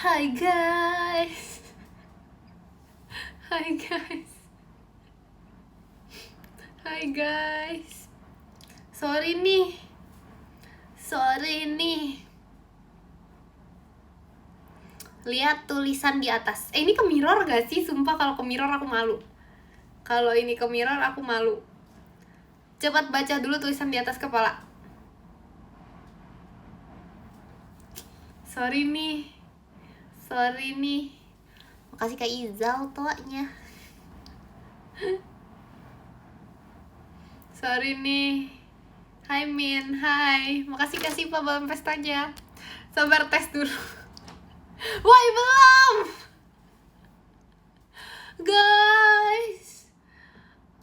Hai guys. Hai guys. Hai guys. Sorry nih. Lihat tulisan di atas. Ini ke mirror gak sih? Sumpah kalau ke mirror aku malu. Kalau ini ke mirror aku malu. Cepat baca dulu tulisan di atas kepala. Sorry nih. Makasih Kak Izal toanya. Sorry nih. Hai Min, hai. Makasih kasih Pak balon pestanya. Sabar tes dulu. Woi belum. Guys.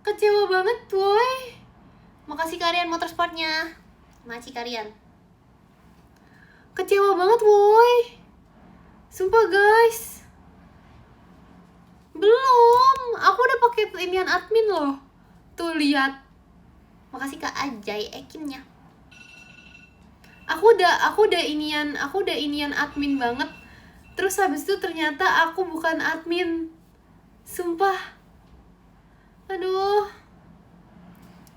Kecewa banget boy. Makasih Karian motorsportnya. Makasih Karian. Kecewa banget boy. Sumpah guys. Belum. Aku udah pakai inian admin loh. Tuh lihat. Makasih Kak Ajay Ekinnya. Aku udah inian admin banget. Terus habis itu ternyata aku bukan admin. Sumpah. Aduh.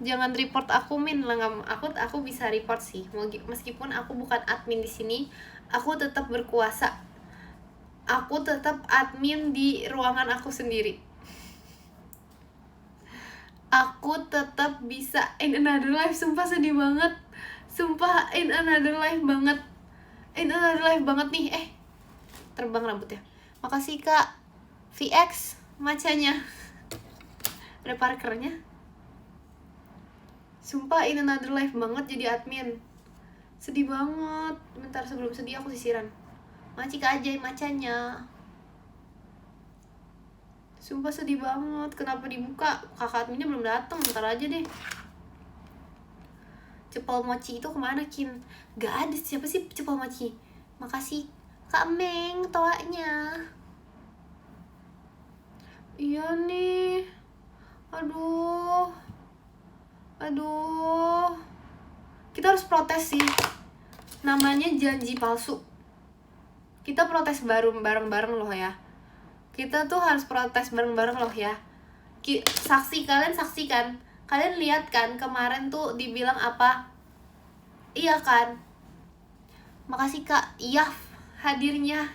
Jangan report aku Min lah, aku bisa report sih. Meskipun aku bukan admin di sini, aku tetap berkuasa. Aku tetap admin di ruangan aku sendiri. Aku tetap bisa in another life. Sumpah sedih banget. Sumpah in another life banget. In another life banget nih. Terbang rambutnya. Makasih Kak VX macanya. Ada parkernya. Sumpah in another life banget jadi admin. Sedih banget. Bentar sebelum sedih aku sisiran. Maci Kak Ajay macanya. Sumpah sedih banget. Kenapa dibuka? Kakak adminnya belum datang. Bentar aja deh. Cepol mochi itu kemana Kin? Gak ada. Siapa sih cepol mochi? Makasih Kak Meng toanya. Iya nih. Aduh. Kita harus protes sih. Namanya janji palsu. Kita protes bareng-bareng loh ya. Kita tuh harus protes bareng-bareng loh ya. Kalian saksikan. Kalian lihat kan kemarin tuh dibilang apa? Iya kan? Makasih Kak Iyaf hadirnya.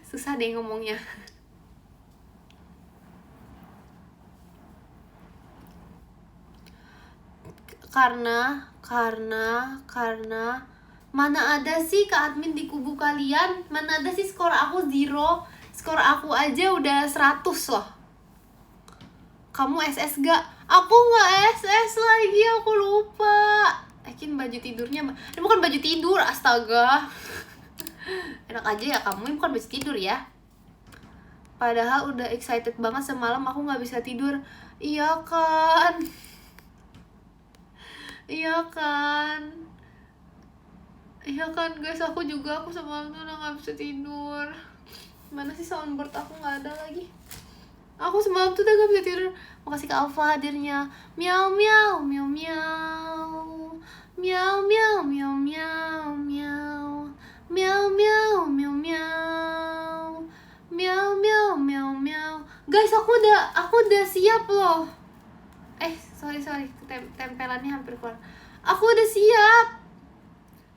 Susah deh ngomongnya. Karena mana ada sih Kak admin di kubu kalian? Mana ada sih skor aku 0? Skor aku aja udah 100 loh. Kamu SS gak? Aku gak SS lagi, aku lupa. Yakin baju tidurnya ini bukan baju tidur, astaga. Enak aja ya kamu, ini bukan baju tidur ya. Padahal udah excited banget semalam aku gak bisa tidur. Iya kan? Iya kan guys, aku semalam tuh udah gak bisa tidur. Mana sih soundboard aku gak ada lagi. Aku semalam tuh udah gak bisa tidur. Makasih Kak Alfa hadirnya. Miau miau miau miau. Miau miau miau miau miau. Miau miau miau miau. Miau miau miau miau. Guys, aku udah siap loh. Sorry, tempelannya hampir keluar. Aku udah siap.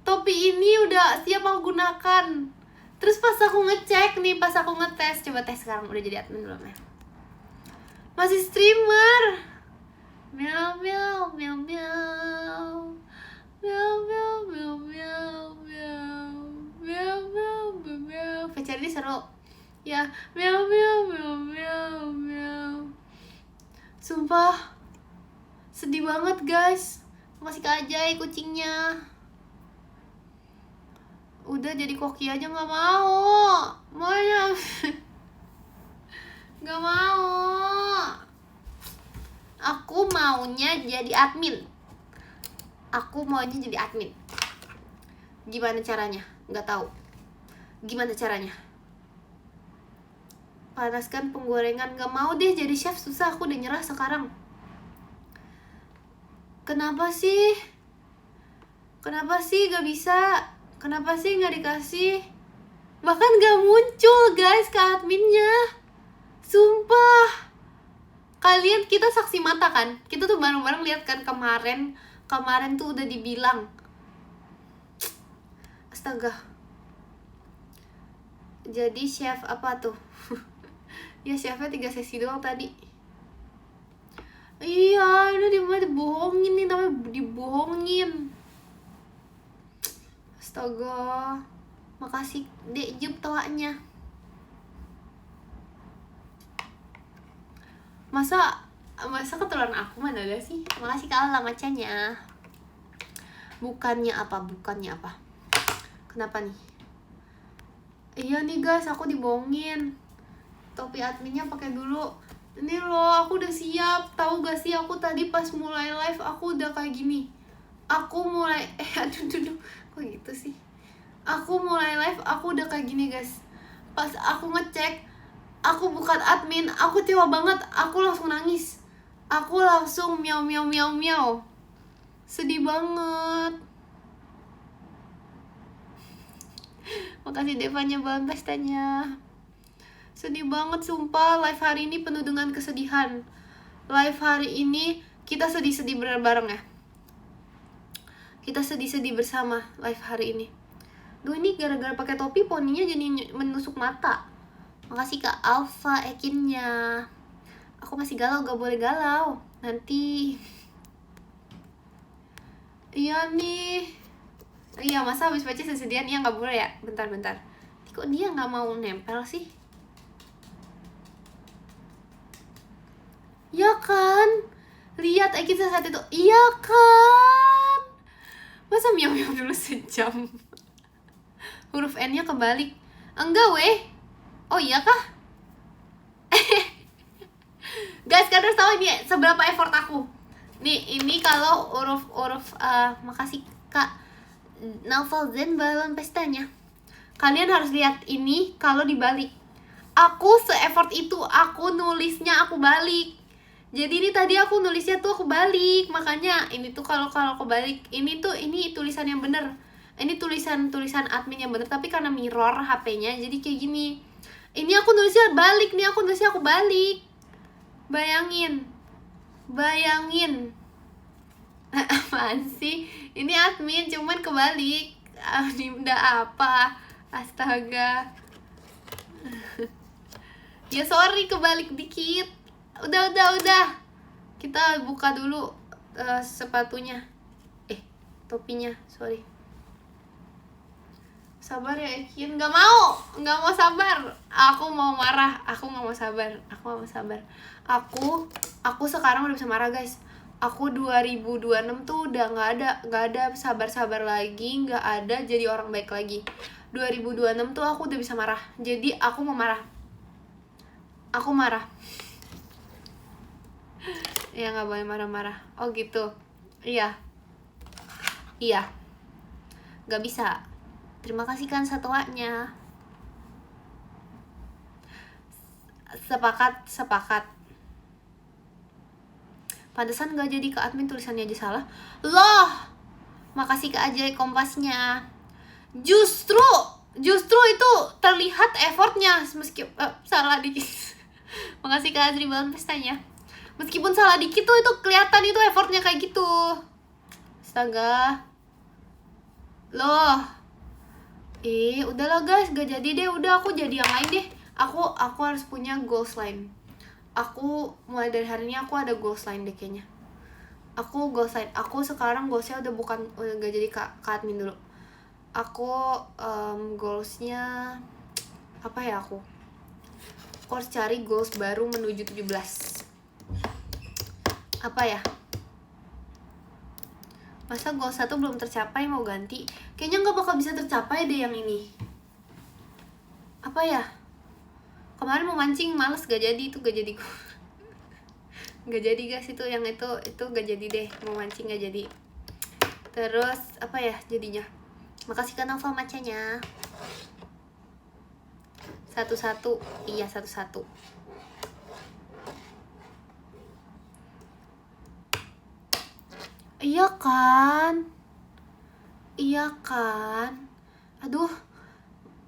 Topi ini udah siap aku gunakan. Terus pas aku ngecek nih, pas aku ngetes, coba tes sekarang udah jadi admin belum ya? Masih streamer. Miau miau miau miau. Miau miau miau miau miau. Miau miau miau miau. VCR ini seru. Ya, miau miau miau miau miau. Sumpah sedih banget guys. Makasih Kak Ajay kucingnya. Udah jadi koki aja gak mau. Maunya gak mau. Aku maunya jadi admin. Gimana caranya? Gak tahu. Gimana caranya? Panaskan penggorengan. Gak mau deh jadi chef, susah. Aku udah nyerah sekarang. Kenapa sih gak bisa? Kenapa sih gak dikasih? Bahkan gak muncul guys ke adminnya. Sumpah. Kalian, kita saksi mata kan, kita tuh bareng-bareng lihat kan kemarin tuh udah dibilang. Astaga. Jadi chef apa tuh? Ya chefnya 3 sesi doang tadi. Iya, ini dibohongin nih, namanya dibohongin. Astaga. Makasih Dek Jup tawanya. Masa keturunan aku mana ada sih? Makasih Kak Ala macanya. Bukannya apa? Kenapa nih? Iya nih guys, aku dibohongin. Topi adminnya pakai dulu. Ini loh, aku udah siap. Tahu gak sih, aku tadi pas mulai live aku udah kayak gini. Aku mulai aduh, kok gitu sih? Aku mulai live aku udah kayak gini guys. Pas aku ngecek, aku bukan admin, aku kecewa banget. Aku langsung nangis. Aku langsung miau. Sedih banget. Makasih Devanya Bang pestanya. Sedih banget sumpah, live hari ini penuh dengan kesedihan. Live hari ini kita sedih-sedih bareng ya. Kita sedih-sedih bersama live hari ini. Duh, ini gara-gara pakai topi poninya jadi menusuk mata. Makasih Kak Alfa Ekinnya. Aku masih galau, gak boleh galau. Nanti. Iya nih. Iya, masa habis baca sesedihan? Iya gak boleh ya? Bentar. Kok dia gak mau nempel sih? Ya kan? Lihat Ekin saat itu. Iya kan? Masa miau dulu sejam? Huruf N-nya kebalik. Enggak weh. Oh iya kah? Guys, kalian harus tahu ini seberapa effort aku. Nih, ini kalau huruf makasih Kak Naufal Zen balon pestanya. Kalian harus lihat ini kalau dibalik. Aku se-effort itu, aku nulisnya aku balik. Jadi ini tadi aku nulisnya tuh aku balik. Makanya ini tuh kalau aku balik, ini tulisan yang bener. Ini tulisan admin yang bener, tapi karena mirror HP-nya jadi kayak gini. Ini aku nulisnya balik, nih aku nulisnya aku balik. Bayangin. Apaan sih? Ini admin cuman kebalik. Ini udah apa? Astaga. Ya sorry, kebalik dikit. Udah. Kita buka dulu sepatunya. Topinya, sorry. Sabar ya Ekin, nggak mau sabar. Aku mau marah, aku nggak mau sabar. Aku sekarang udah bisa marah guys. Aku 2026 tuh udah nggak ada sabar lagi, nggak ada jadi orang baik lagi. 2026 tuh aku udah bisa marah, jadi aku mau marah. Aku marah. Ya nggak boleh marah-marah. Oh gitu. Iya. Nggak bisa. Terima kasih kan satuannya. Sepakat. Pantesan gak jadi ke admin, tulisannya aja salah. Loh, makasih Kak Ajay kompasnya. Justru itu terlihat effortnya meski salah dikit. Makasih Kak Azri balon pestanya. Meskipun salah dikit tuh itu kelihatan itu effortnya kayak gitu. Astaga. Loh. Udahlah guys, gak jadi deh. Udah, aku jadi yang lain deh. Aku harus punya goals lain. Aku mulai dari hari ini aku ada goals lain deh kayaknya. Aku sekarang goalsnya udah gak jadi ke admin dulu. Aku goalsnya apa ya aku harus cari goals baru menuju 17. Apa ya? Masa goal 1 belum tercapai mau ganti? Kayaknya gak bakal bisa tercapai deh yang ini. Apa ya? Kemarin mau mancing males, gak jadi, itu gak jadi. Gak jadi guys, itu yang itu gak jadi deh. Mau mancing gak jadi. Terus apa ya jadinya? Makasih kan Nova macanya. Satu-satu. Iya, satu-satu. Iya kan? Aduh,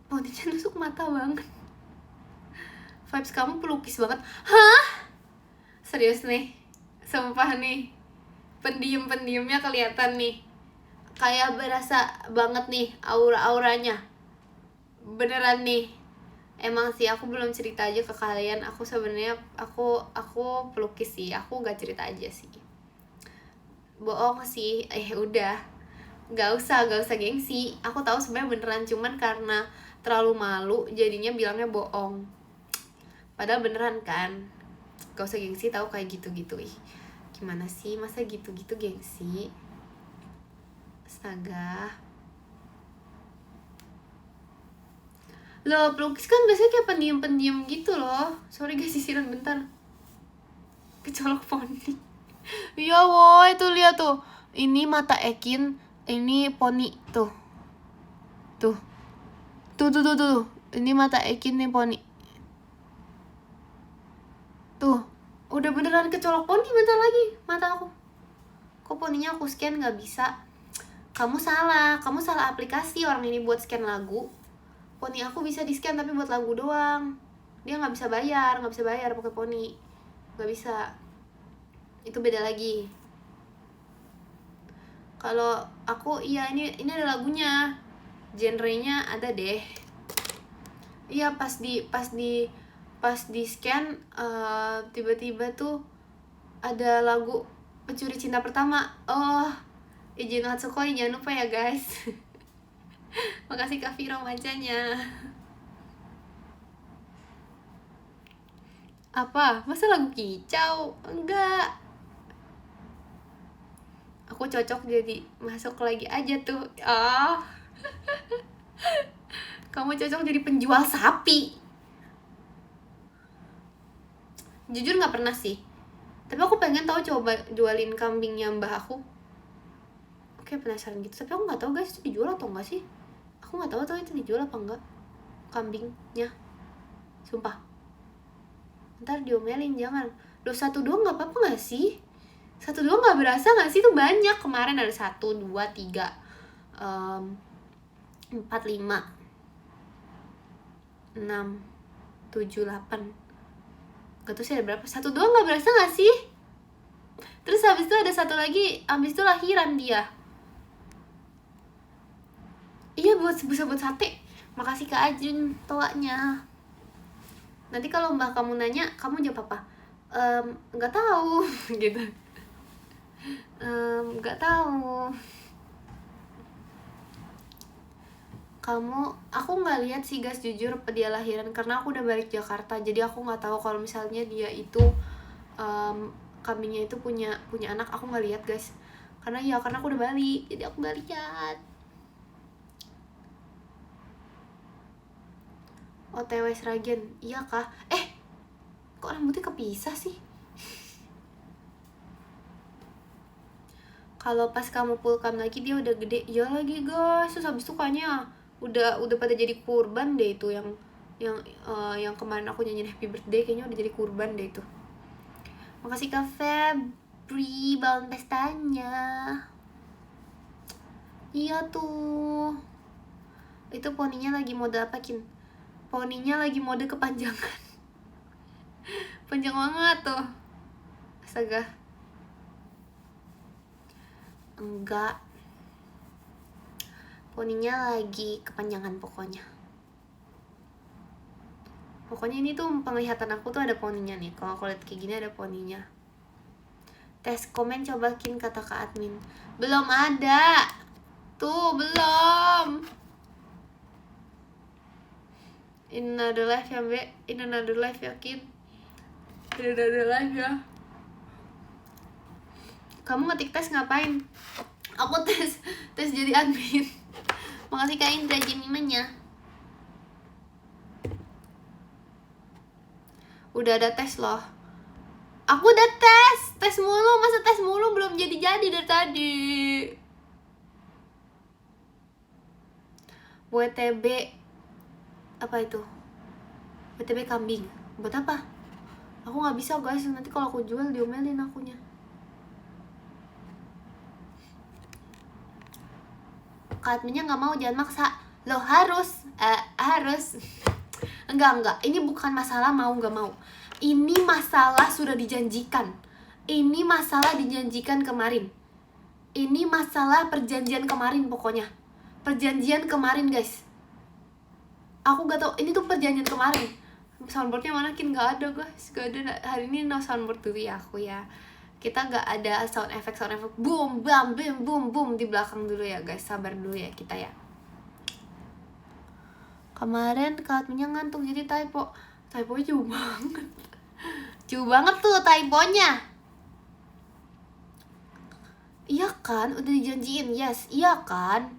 poninya nusuk mata banget. Vibes kamu pelukis banget. Hah? Serius nih? Sumpah nih, pendiamnya kelihatan nih. Kayak berasa banget nih aura-auranya. Beneran nih. Emang sih aku belum cerita aja ke kalian. Aku sebenarnya aku pelukis sih. Aku gak cerita aja sih. Bohong sih. Udah. Gak usah gengsi. Aku tahu sebenarnya beneran, cuman karena terlalu malu jadinya bilangnya bohong. Padahal beneran kan. Gak usah gengsi, tahu kayak gitu-gitu. Gimana sih, masa gitu-gitu gengsi? Astaga. Loh, pelukis kan biasanya kayak pendiam gitu loh. Sorry guys, sisiran bentar. Kecolok poni. Iya woi, tuh lihat tuh. Ini mata Ekin, ini poni tuh. Tuh. Tuh. Ini mata Ekin, nih poni. Tuh. Udah beneran kecolok poni bentar lagi mata aku. Kok poninya aku scan nggak bisa? Kamu salah aplikasi orang ini buat scan lagu. Poni aku bisa di scan tapi buat lagu doang. Dia nggak bisa bayar pakai poni. Nggak bisa. Itu beda lagi. Kalau aku iya ini ada lagunya. Genrenya ada deh. Iya pas di scan tiba-tiba tuh ada lagu Pencuri Cinta Pertama. Oh, Ijin Hatsukoi, jangan lupa ya guys. Makasih Kak Viro macanya. Apa? Masa lagu kicau? Enggak. Aku cocok jadi masuk lagi aja tuh. Kamu cocok jadi penjual sapi. Jujur nggak pernah sih. Tapi aku pengen tahu coba jualin kambingnya mbah aku. Oke, penasaran gitu. Tapi aku nggak tahu guys itu dijual atau enggak sih. Aku nggak tahu itu dijual apa enggak kambingnya. Sumpah. Ntar diomelin jangan. Loh 1, 2 nggak apa-apa nggak sih? 1, 2 nggak berasa nggak sih? Itu banyak. Kemarin ada 1, 2, 3, 4, 5, 6, 7, 8. Gak tau sih ada berapa. 1, 2 nggak berasa nggak sih? Terus habis itu ada 1 lagi. Habis itu lahiran dia. Iya bisa buat sate. Makasih Kak Ajun toanya. Nanti kalau mbak kamu nanya, kamu jawab apa? Nggak tahu gitu. Nggak tahu. Aku nggak lihat sih guys jujur dia lahiran karena aku udah balik Jakarta. Jadi aku nggak tahu kalau misalnya dia itu kambingnya itu punya anak. Aku nggak lihat guys. Karena aku udah balik. Jadi aku nggak lihat. OTW Sragen, iya kah? Kok rambutnya kepisah sih? Kalau pas kamu pulkam lagi dia udah gede, ya lagi guys. Terus habis itu kayaknya udah pada jadi kurban deh itu yang kemarin aku nyanyiin Happy Birthday kayaknya udah jadi kurban deh itu. Makasih Kak Febri balon pestanya. Iya tuh. Itu poninya lagi mode apa Kin? Poninya lagi mode kepanjangan. Panjang banget tuh. Astaga. Enggak. Poninya lagi kepanjangan pokoknya. Pokoknya ini tuh penglihatan aku tuh ada poninya nih. Kalau aku lihat kayak gini ada poninya. Tes komen coba Kin kata Kak admin. Belum ada. Tuh belum. In another life ya Be. In another life ya Kin. In another life ya. Kamu ngetik tes ngapain? Aku tes jadi admin. Makasih Kak Indra Jemimanya. Udah ada tes loh. Aku udah tes mulu. Masa tes mulu belum jadi dari tadi. WTB apa itu? WTB kambing. Buat apa? Aku nggak bisa guys. Nanti kalau aku jual diomelin akunya. Kak adminnya nggak mau, jangan maksa. lo harus enggak, ini bukan masalah mau nggak mau, ini masalah sudah dijanjikan, ini masalah dijanjikan kemarin, ini masalah perjanjian kemarin, pokoknya perjanjian kemarin guys. Aku gak tau, ini tuh perjanjian kemarin. Soundboardnya mana, Kin? Gak ada guys, gak ada. Hari ini no soundboard dulu ya aku ya. Kita gak ada sound effect boom bam bim boom boom di belakang dulu ya guys. Sabar dulu ya kita ya. Kemarin Kak Adminnya ngantuk jadi typonya jauh banget. Jauh banget tuh typonya. Iya kan, udah dijanjiin. Yes, iya kan.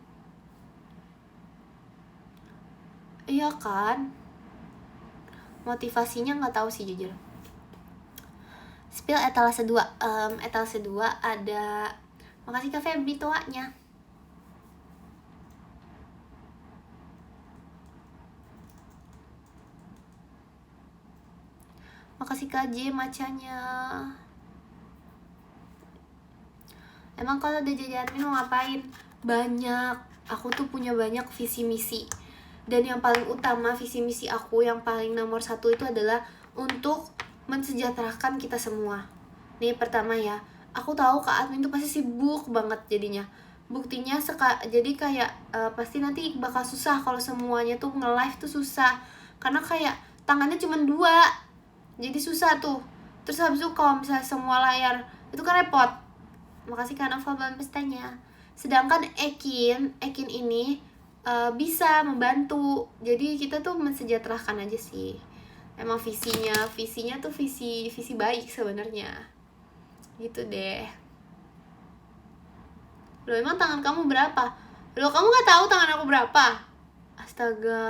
Iya kan. Motivasinya nggak tahu sih jujur. Spill etalase 2. Etalase 2 ada. Makasih Kak Febri toanya. Makasih Kak J macanya. Emang kalau udah jadi admin mau ngapain? Banyak. Aku tuh punya banyak visi misi. Dan yang paling utama visi misi aku yang paling nomor 1 itu adalah untuk mensejahterakan kita semua. Nih pertama ya, aku tahu Kak admin tuh pasti sibuk banget jadinya. Buktinya jadi kayak pasti nanti bakal susah kalau semuanya tuh nge-live tuh susah. Karena kayak tangannya cuma 2. Jadi susah tuh. Terus habis itu kalau misalnya semua layar itu kan repot. Makasih karena follow pestanya. Sedangkan Ekin ini bisa membantu. Jadi kita tuh mensejahterakan aja sih. Emang visinya tuh visi baik sebenarnya. Gitu deh. Loh emang tangan kamu berapa? Loh kamu nggak tahu tangan aku berapa? Astaga.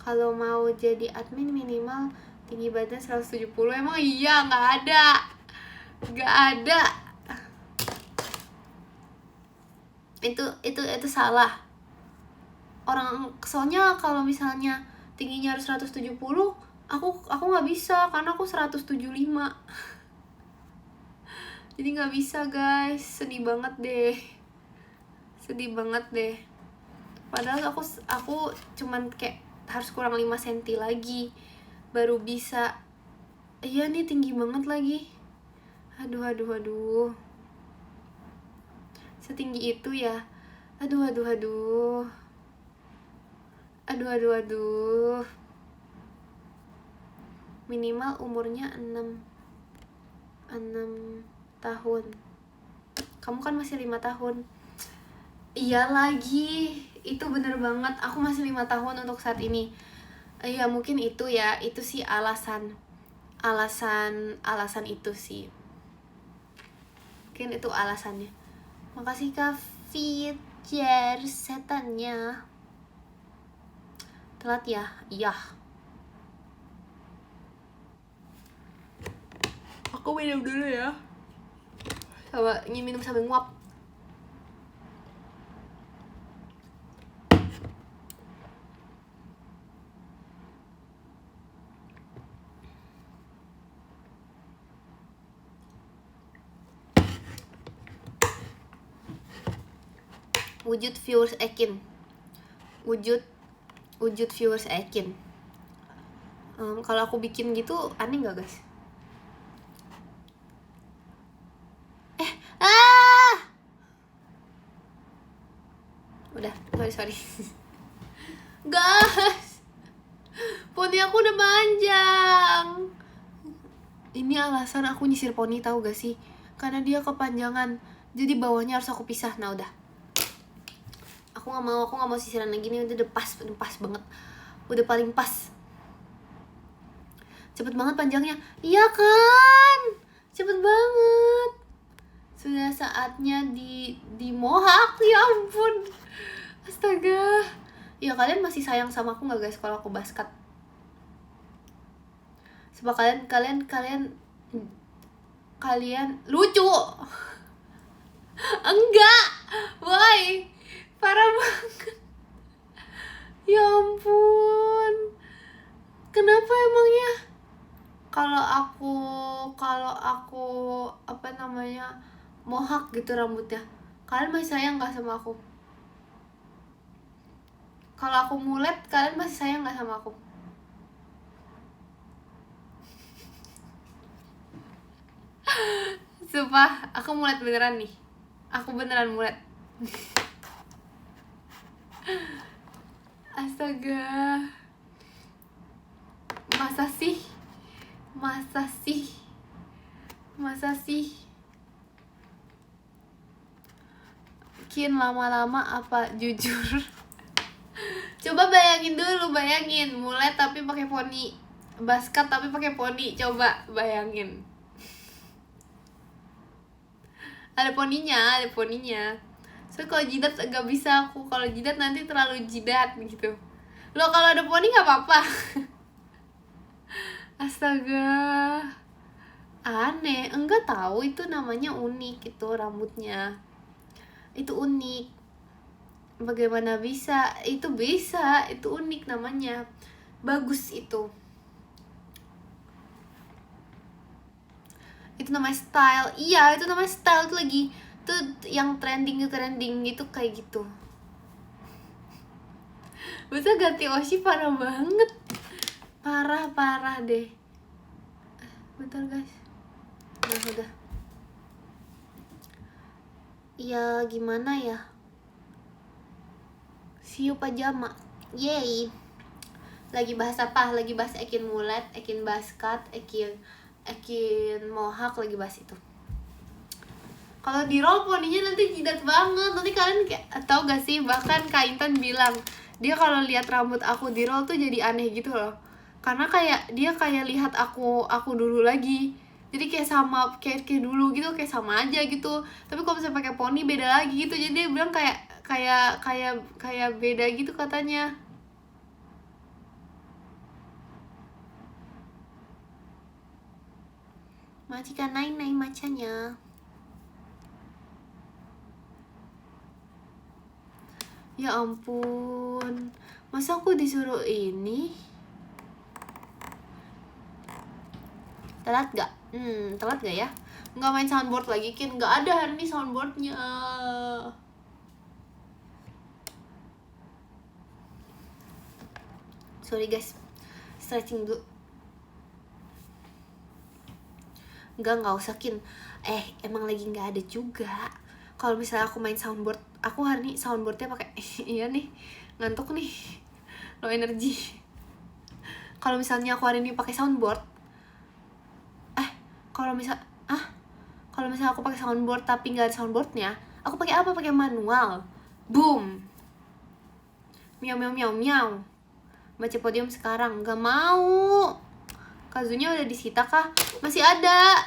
Kalau mau jadi admin minimal tinggi badan 170. Emang iya, nggak ada. Itu salah. Orang soalnya kalau misalnya tingginya harus 170, aku nggak bisa karena aku 175. Jadi nggak bisa guys, sedih banget deh. Padahal aku cuman kayak harus kurang 5 cm lagi baru bisa. Iya nih tinggi banget lagi. Aduh. Setinggi itu ya. Aduh. Minimal umurnya 6 tahun. Kamu kan masih 5 tahun. Iya lagi, itu bener banget. Aku masih 5 tahun untuk saat ini. Ya mungkin itu ya, itu sih alasan itu sih. Mungkin itu alasannya. Makasih Kak Fitcher setannya. Telat ya? Iya. Aku minum dulu ya. Coba minum sambil nguap. Wujud viewers Ekin. Wujud viewers Ekin. Kalau aku bikin gitu aneh nggak guys? Udah, sorry. Guys, poni aku udah panjang. Ini alasan aku nyisir poni, tahu gak sih? Karena dia kepanjangan, jadi bawahnya harus aku pisah. Nah udah, aku nggak mau sisiran lagi nih. Udah pas banget, udah paling pas. Cepet banget panjangnya. Iya kan, cepet banget. Sudah saatnya di mohak. Ya ampun, astaga. Ya kalian masih sayang sama aku nggak guys kalau aku basket? Sebab kalian lucu. Enggak, why? Parah banget. Ya ampun, kenapa emangnya? Kalau aku mohak gitu rambutnya, Kalian masih sayang gak sama aku? Kalau aku mulet, kalian masih sayang gak sama aku? Sumpah, aku mulet beneran nih. Aku beneran mulet. Astaga. Masa sih? Masa sih? Masa sih? Kin lama-lama apa jujur? Coba bayangin dulu, bayangin mulet tapi pakai poni, basket tapi pakai poni, coba bayangin. Ada poninya, ada poninya. So kalau jidat agak bisa aku, kalau jidat nanti terlalu jidat gitu. Lo kalau ada poni nggak apa-apa. Astaga, aneh. Enggak tahu, itu namanya unik, itu rambutnya itu unik. Bagaimana bisa? Itu bisa, itu unik namanya, bagus itu namanya style. Iya, itu namanya style. Itu lagi tuh yang trending gitu kayak gitu. Bisa ganti Oshi parah banget, parah deh. Bentar guys, udah. Ya gimana ya, see you pajama. Yay. Lagi bahas apa? Lagi bahas Ekin mulet, Ekin basket, Ekin mohak, lagi bahas itu. Kalau di roll poninya nanti jidat banget. Nanti kalian kayak tau gak sih, bahkan Kak Intan bilang dia kalau lihat rambut aku di roll tuh jadi aneh gitu loh. Karena kayak dia kayak lihat aku dulu lagi. Jadi kayak sama kayak dulu gitu, kayak sama aja gitu. Tapi kalau misalnya pakai poni beda lagi gitu. Jadi dia bilang kayak beda gitu katanya. Majikan naik macanya. Ya ampun, masa aku disuruh ini? Telat gak? Telat gak ya? Nggak main soundboard lagi, Kin. Nggak ada hari ini soundboardnya. Sorry guys, stretching dulu. Nggak usah, Kin. Emang lagi nggak ada juga. Kalau misalnya aku main soundboard, aku hari ini soundboardnya pakai iya nih, ngantuk nih, low energy. Kalau misalnya aku hari ini pakai soundboard, kalau misalnya aku pakai soundboard tapi nggak ada soundboardnya, aku pakai apa? Pakai manual. Boom. Miau. Baca podium sekarang. Nggak mau. Kazunya udah disita kah? Masih ada.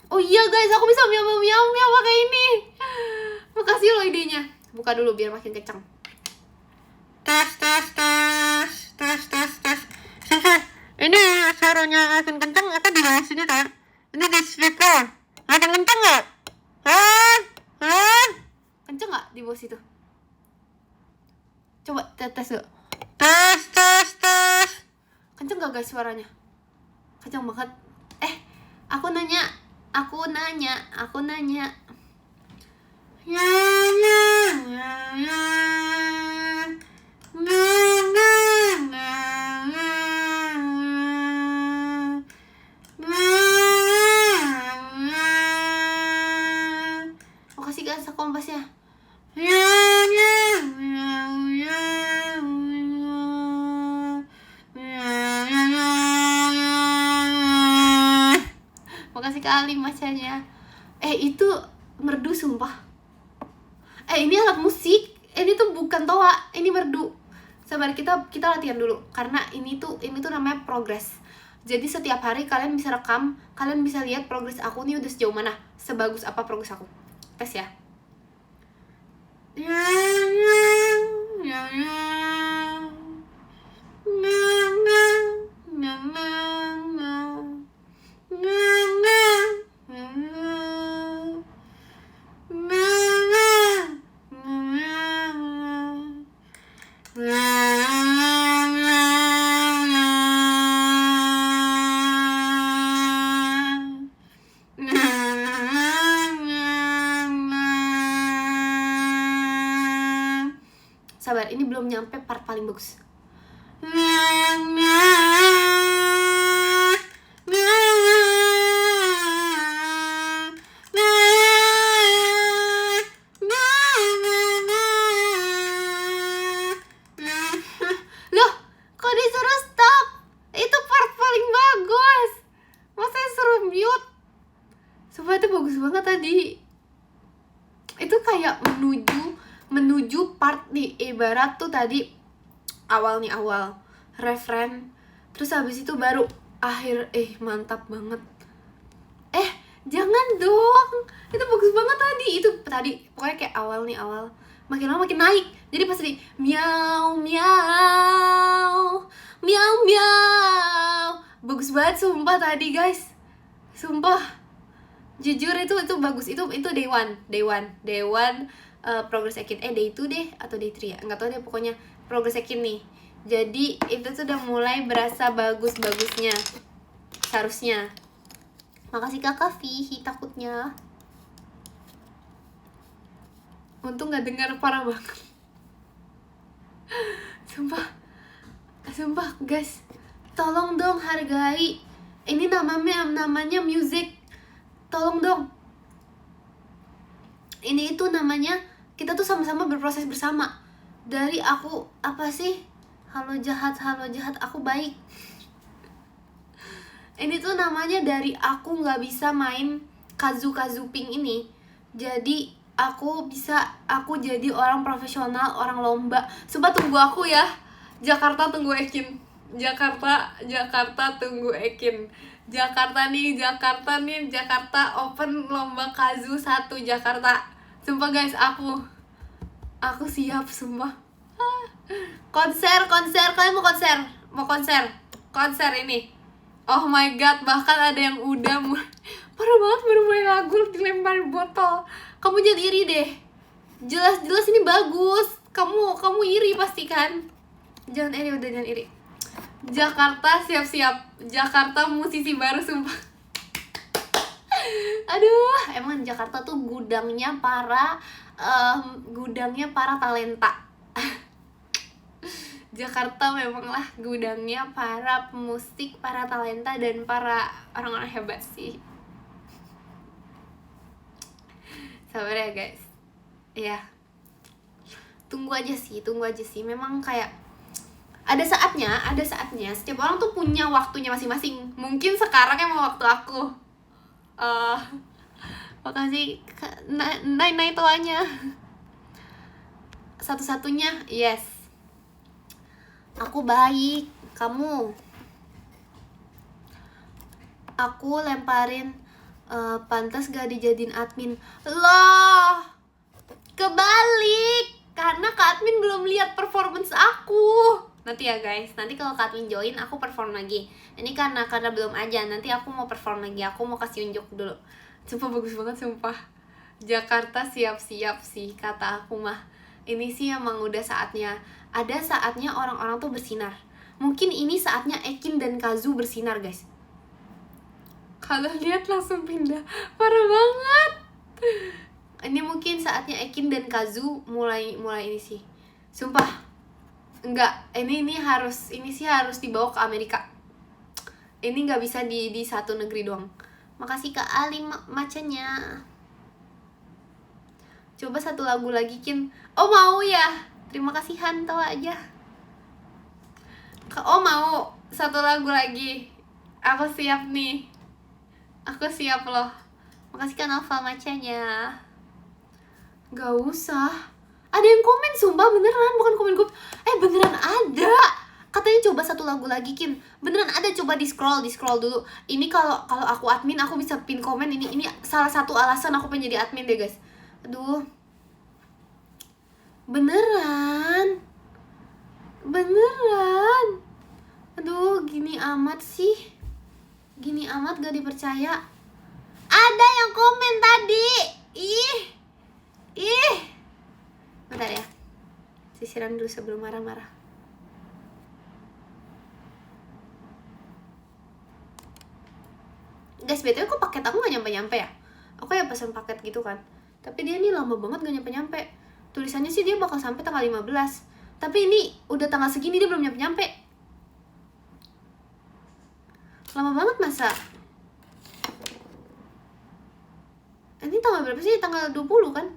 Oh iya guys, aku bisa miau pakai ini. Makasih loh idenya. Buka dulu biar makin kencang. Tes. Ini suaranya makin kencang atau di bawah sini kan? Ini di speaker. Makin kencang nggak? Kencang nggak di bawah situ? Coba tes dulu. Tes. Kencang nggak guys suaranya? Kencang banget. Aku nanya. Mau kasih guys kompasnya. Makasih kali macanya. Itu merdu sumpah. Ini alat musik. Ini tuh bukan toa, ini merdu. Sabar, kita latihan dulu karena ini tuh namanya progres. Jadi setiap hari kalian bisa rekam, kalian bisa lihat progres aku nih udah sejauh mana, sebagus apa progres aku. Tes ya. Sabar, ini belum nyampe part paling bagus. Loh, kok disuruh stop? Itu part paling bagus. Masa suruh mute? Sumpah itu bagus banget tadi. Itu kayak menuju part nih, ibarat tuh tadi awal referen, terus habis itu baru akhir. Mantap banget. Jangan dong, itu bagus banget tadi. Itu tadi pokoknya kayak awal makin lama makin naik. Jadi pas tadi miau miau miau miau, bagus banget sumpah tadi guys, sumpah jujur itu bagus. Itu day one progress Ekin, day 2 deh atau day 3 ya, nggak tahu deh, pokoknya progress Ekin nih. Jadi itu tuh udah mulai berasa bagus-bagusnya seharusnya. Makasih kakak Vihi, takutnya untung nggak dengar, parah banget. Sumpah guys, tolong dong hargai. Ini namanya music, tolong dong. Ini itu namanya kita tuh sama-sama berproses bersama. Dari aku apa sih, halo jahat aku baik. Ini tuh namanya dari aku nggak bisa main kazu pink ini, jadi aku jadi orang profesional, orang lomba. Sumpah tunggu aku ya, Jakarta tunggu Ekin. Jakarta tunggu Ekin. Jakarta open lomba kazu 1 Jakarta. Sumpah guys, aku siap sumpah. Konser, kalian mau konser ini. Oh my god, bahkan ada yang udah parah banget, baru mulai lagu dilempar botol. Kamu jangan iri deh, jelas ini bagus. Kamu iri pasti kan? Jangan iri. Jakarta siap-siap. Jakarta musisi baru sumpah. Aduh, emang Jakarta tuh gudangnya para talenta. Jakarta memanglah gudangnya para pemusik, para talenta, dan para orang-orang hebat sih. Sabar ya guys. Ya, tunggu aja sih. Memang kayak ada saatnya setiap orang tuh punya waktunya masing-masing. Mungkin sekarang emang waktu aku. Makasih Nai tuanya. Satu-satunya, yes. Aku baik, kamu. Aku lemparin pantas gak dijadiin admin. Loh, kebalik. Karena Kak Admin belum lihat performance aku. Nanti ya guys, nanti kalau Kak Admin join aku perform lagi. Ini karena belum aja, nanti aku mau perform lagi. Aku mau kasih unjuk dulu. Sumpah bagus banget sumpah. Jakarta siap-siap sih kata aku mah. Ini sih emang udah saatnya. Ada saatnya orang-orang tuh bersinar. Mungkin ini saatnya Ekin dan Kazu bersinar guys. Kalau lihat langsung pindah, parah banget. Ini mungkin saatnya Ekin dan Kazu mulai ini sih. Sumpah. Enggak, ini harus dibawa ke Amerika. Ini nggak bisa di satu negeri doang. Makasih Kak Ali macanya. Coba satu lagu lagi Kin. Oh mau ya? Terima kasih Han, tahu aja. Oh mau satu lagu lagi. Aku siap nih. Aku siap loh. Makasih kan Alfa macanya. Gak usah. Ada yang komen sumpah, beneran, bukan komen gue. Beneran ada. Katanya coba satu lagu lagi Kim. Beneran ada, coba di scroll dulu. Ini kalau aku admin aku bisa pin komen ini. Ini salah satu alasan aku pengen jadi admin deh guys. Aduh. Beneran. Aduh, gini amat sih. Gini amat gak dipercaya. Ada yang komen tadi. Ih. Bentar ya. Sisiran dulu sebelum marah-marah. Guys, BTW kok paket aku gak nyampe-nyampe ya? Aku ya pesen paket gitu kan. Tapi dia nih lama banget gak nyampe-nyampe. Tulisannya sih dia bakal sampai tanggal 15. Tapi ini udah tanggal segini dia belum nyampe-nyampe. Lama banget masa. Ini tanggal berapa sih? Tanggal 20 kan?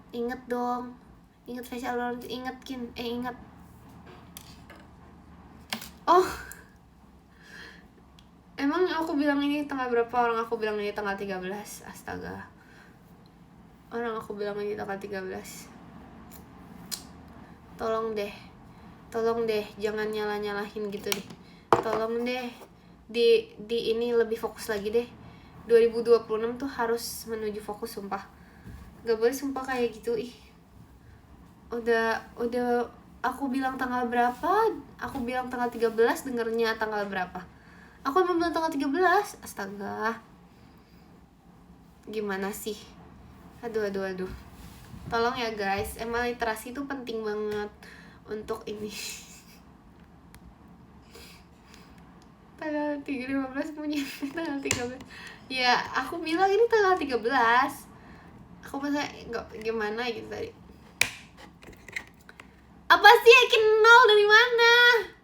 Ingat dong. Ingat facial round, ingat ingat. Oh. Emang aku bilang ini tanggal berapa? Orang aku bilang ini tanggal 13. Astaga. Orang aku bilang ini tanggal 13. Tolong deh, jangan nyalahin gitu deh. Tolong deh. Di ini lebih fokus lagi deh. 2026 tuh harus menuju fokus, sumpah. Gak boleh sumpah kayak gitu, ih. Udah aku bilang tanggal berapa? Aku bilang tanggal 13, dengernya tanggal berapa? Aku emang bilang tanggal 13. Astaga. Gimana sih? Aduh. Tolong ya guys, emang literasi itu penting banget untuk ini. Tanggal 15 punya tanggal 13. Ya, aku bilang ini tanggal 13. Aku masa enggak gimana gitu tadi. Apa sih yakin nol dari mana?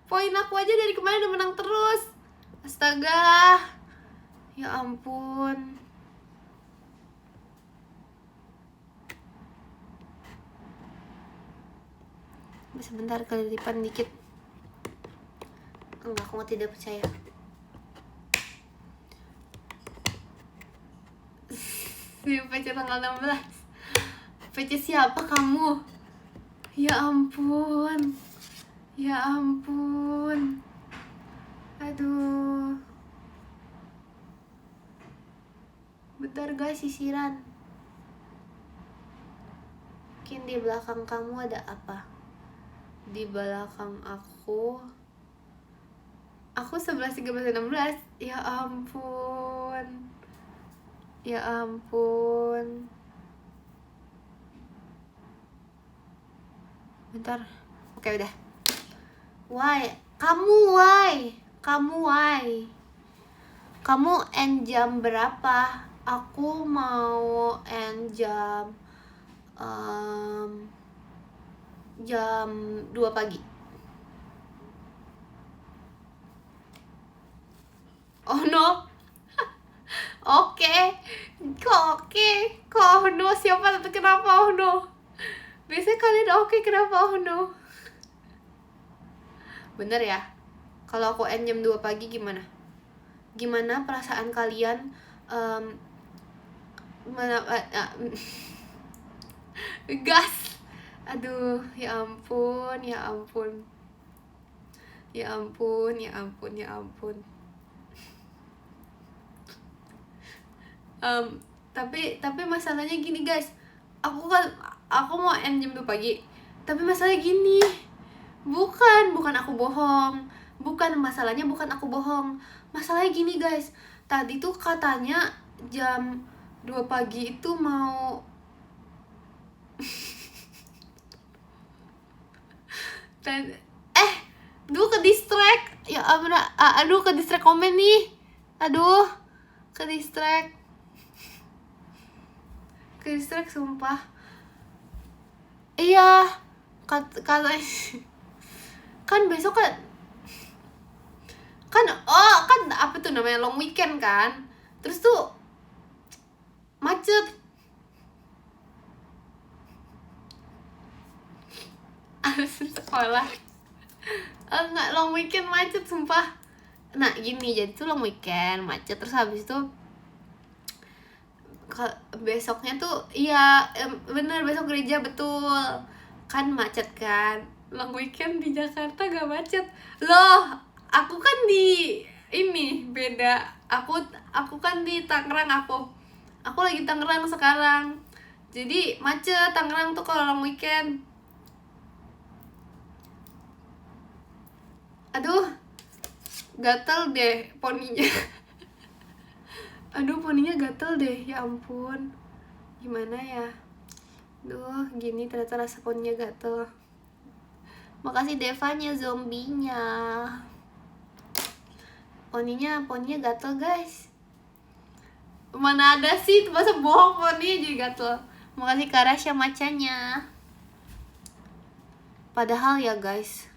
Poin aku aja dari kemarin udah menang terus. Astaga. Ya ampun. Sebentar kelilipan dikit. Enggak, aku tidak percaya. PC tanggal 16. PC siapa kamu? Ya ampun. Aduh. Bentar guys, sisiran. Mungkin di belakang kamu ada apa? Di belakang aku 11, 13, 16. Ya ampun. Bentar. Oke, udah. Kamu end jam berapa? Aku mau end jam 2 pagi. Oh no. Oke. Kok oh no, siapa tuh, kenapa oh no? Biasanya kalian oke, kenapa oh no? Bener ya? Kalau aku end jam 2 pagi gimana? Gimana perasaan kalian? Gas. Aduh, ya ampun. Tapi masalahnya gini guys, aku mau end jam 2 pagi. Tapi masalahnya gini, bukan aku bohong. Masalahnya bukan aku bohong. Masalahnya gini guys, tadi tuh katanya jam 2 pagi itu mau ke distract. Ya aduh, ke distract komen nih. Ke distract sumpah. Iya, katanya kan besok kan apa tuh namanya, long weekend kan. Terus tuh macet. Alasan sekolah. Enggak, long weekend macet sumpah. Nah gini, jadi tuh long weekend macet, terus habis itu besoknya tuh iya bener, besok gereja betul kan macet kan. Long weekend di Jakarta gak macet loh. Aku kan di ini beda. Aku kan di Tangerang. Aku lagi Tangerang sekarang, jadi macet Tangerang tuh kalau long weekend. Aduh, gatel deh poninya. Aduh, poninya gatel deh, ya ampun. Gimana ya? Duh, gini ternyata rasa poninya gatel. Makasih Devanya, zombinya. Poninya gatel guys. Mana ada sih, masa bohong poni jadi gatel. Makasih Kak Rasya macanya. Padahal ya guys,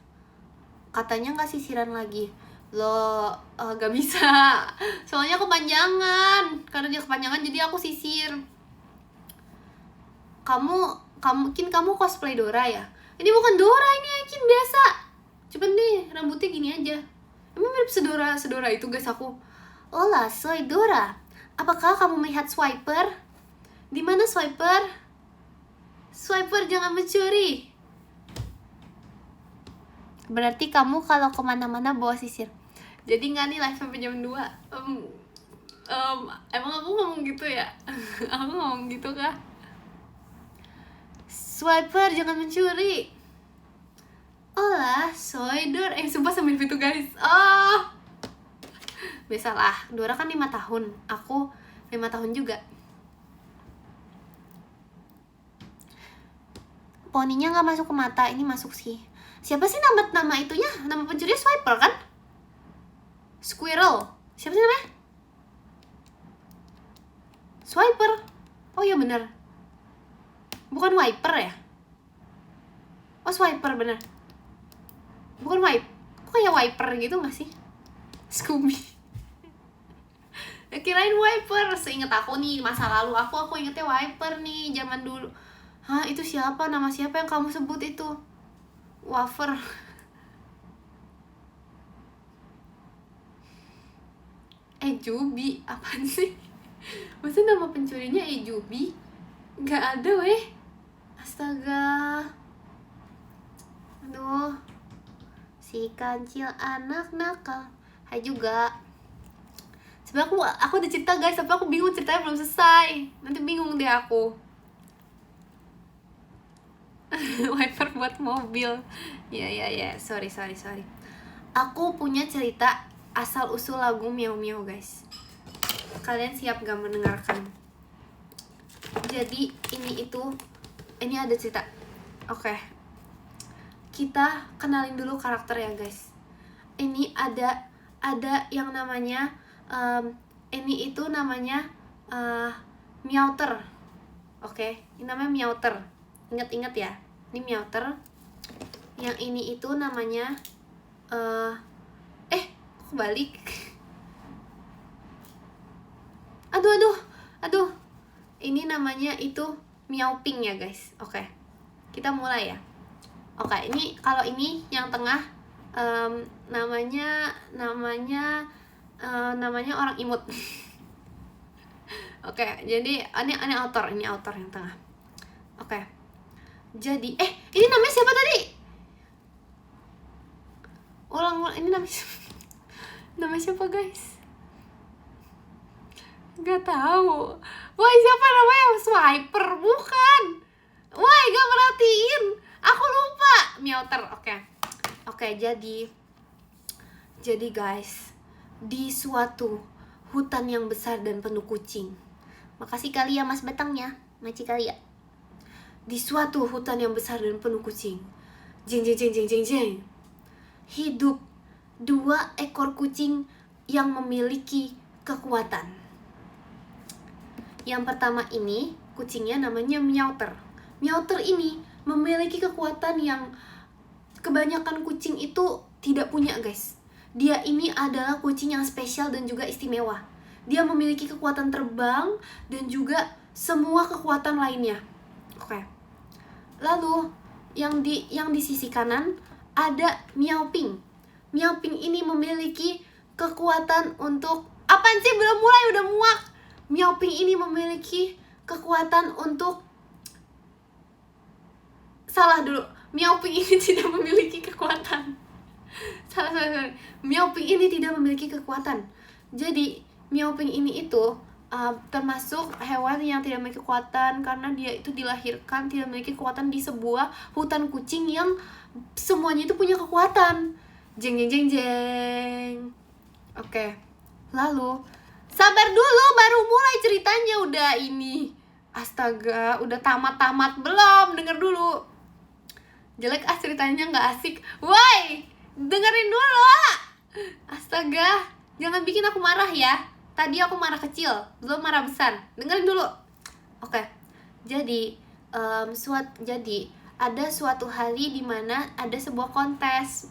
katanya nggak sisiran lagi. Lo gak bisa. Soalnya kepanjangan. Karena dia kepanjangan jadi aku sisir. Kamu cosplay Dora ya? Ini bukan Dora, ini Aikin biasa. Coba nih, rambutnya gini aja. Emang mirip sedora itu guys aku. Hola, soy Dora. Apakah kamu melihat Swiper? Di mana Swiper? Swiper jangan mencuri. Berarti kamu kalau kemana-mana bawa sisir. Jadi nggak nih live sampai jam 2. Emang aku ngomong gitu ya? Aku ngomong gitu kah? Swiper jangan mencuri. Hola, soy Dora. Sumpah sambil itu guys. Biasalah, Dora kan 5 tahun. Aku 5 tahun juga. Poninya nggak masuk ke mata, ini masuk sih. Siapa sih nama itunya? Nama pencurinya Swiper kan? Squirrel. Siapa sih namanya? Swiper. Oh iya bener. Bukan Wiper ya? Oh Swiper bener. Bukan kok kayak Wiper gitu gak sih? Scooby. Kirain Wiper. Seinget aku nih masa lalu aku ingetnya Wiper nih zaman dulu. Hah, itu siapa? Nama siapa yang kamu sebut itu? Wafer. Jubi, apaan sih? Masa nama pencurinya Jubi? Nggak ada weh. Astaga. Aduh. Si kancil anak nakal. Hai juga. Sebenernya aku udah cerita guys, tapi aku bingung ceritanya belum selesai. Nanti bingung deh aku. Wiper buat mobil. Ya, sorry. Aku punya cerita asal usul lagu Miau Miau guys. Kalian siap gak mendengarkan? Jadi ini ada cerita. Oke. Kita kenalin dulu karakter ya guys. Ini ada yang namanya ini itu namanya Meowter. Oke, ini namanya Meowter. Ingat ya, ini Meowter. Yang ini itu namanya kok balik? Aduh. Ini namanya itu Meowping ya guys. Oke. Kita mulai ya. Oke, ini kalau ini yang tengah namanya orang imut. Oke, jadi ini author yang tengah. Oke. Jadi ini namanya siapa tadi? Ulang ini namanya siapa guys? Gak tahu. Wah, siapa namanya? Swiper bukan. Wah, gak merhatiin. Aku lupa. Meowter. Oke, jadi guys, di suatu hutan yang besar dan penuh kucing. Makasih kali ya Mas Batangnya. Maci kali ya. Di suatu hutan yang besar dan penuh kucing. Jeng. Hidup 2 ekor kucing yang memiliki kekuatan. Yang pertama ini kucingnya namanya Meowter. Meowter ini memiliki kekuatan yang kebanyakan kucing itu tidak punya guys. Dia ini adalah kucing yang spesial dan juga istimewa. Dia memiliki kekuatan terbang dan juga semua kekuatan lainnya. Oke. Lalu yang di sisi kanan ada Meowping. Meowping ini memiliki kekuatan untuk apaan sih, belum mulai udah muak. Meowping ini memiliki kekuatan untuk salah dulu. Meowping ini tidak memiliki kekuatan. Salah. Meowping ini tidak memiliki kekuatan. Jadi Meowping ini itu termasuk hewan yang tidak memiliki kekuatan karena dia itu dilahirkan tidak memiliki kekuatan di sebuah hutan kucing yang semuanya itu punya kekuatan. Jeng. Oke. Lalu sabar dulu, baru mulai ceritanya udah ini. Astaga, udah tamat belum? Denger dulu. Jelek ceritanya, nggak asik. Woi, dengerin dulu. Astaga, jangan bikin aku marah ya. Tadi aku marah kecil, belum marah besar. Dengerin dulu. Oke. Jadi ada suatu hari di mana ada sebuah kontes.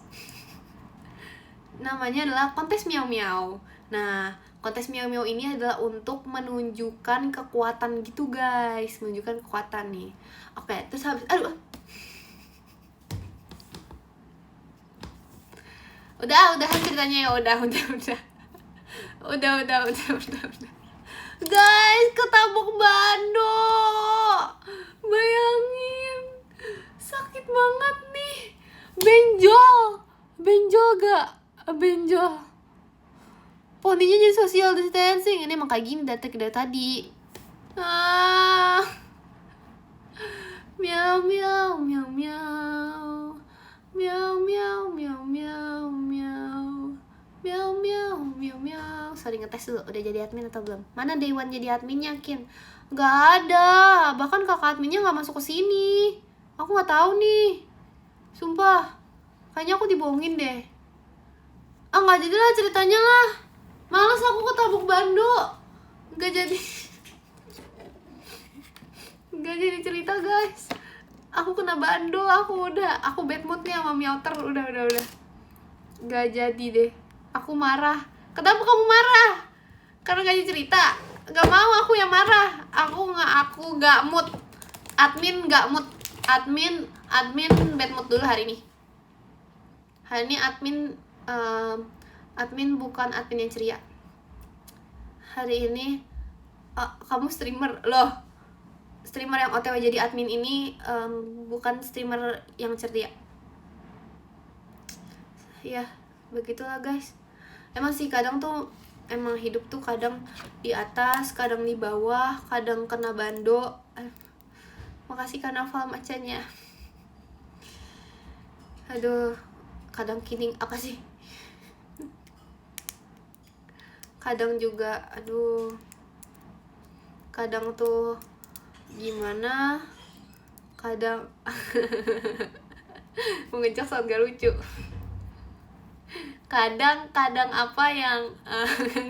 Namanya adalah kontes miau miau. Nah, kontes miau miau ini adalah untuk menunjukkan kekuatan gitu guys, menunjukkan kekuatan nih. Oke, terus habis, aduh, udahan ceritanya ya, udah. Guys, ketabrak Bando. Bayangin, sakit banget nih. Benjol gak? Benjol. Poninya jadi social distancing. Ini emang kayak gini dari tadi. Miau miau miau miau. Miau miau miau miau miau. Miau miau miau miau. Sorry, ngetes dulu, udah jadi admin atau belum? Mana Dewan jadi adminnya, Kin? Gak ada. Bahkan kakak adminnya gak masuk ke sini. Aku gak tahu nih. Sumpah. Kayaknya aku dibohongin deh. Gak jadi lah ceritanya lah. Males aku ketabrak Bando. Gak jadi cerita guys. Aku kena Bando, aku bad mood nih sama Miauter. Udah gak jadi deh. Aku marah. Kenapa kamu marah? Karena gak jadi cerita? Gak mau aku yang marah. Aku gak mood. Admin gak mood. Admin bad mood dulu hari ini. Hari ini admin bukan admin yang ceria. Hari ini kamu streamer loh. Streamer yang OTW jadi admin ini bukan streamer yang ceria. Ya, begitulah guys. Emang sih kadang tuh, emang hidup tuh kadang di atas, kadang di bawah, kadang kena Bando. Makasih Karnaval macanya. Aduh, kadang kining apa sih? Kadang juga, aduh, kadang tuh gimana? Kadang mengejak saat gak lucu. Kadang apa yang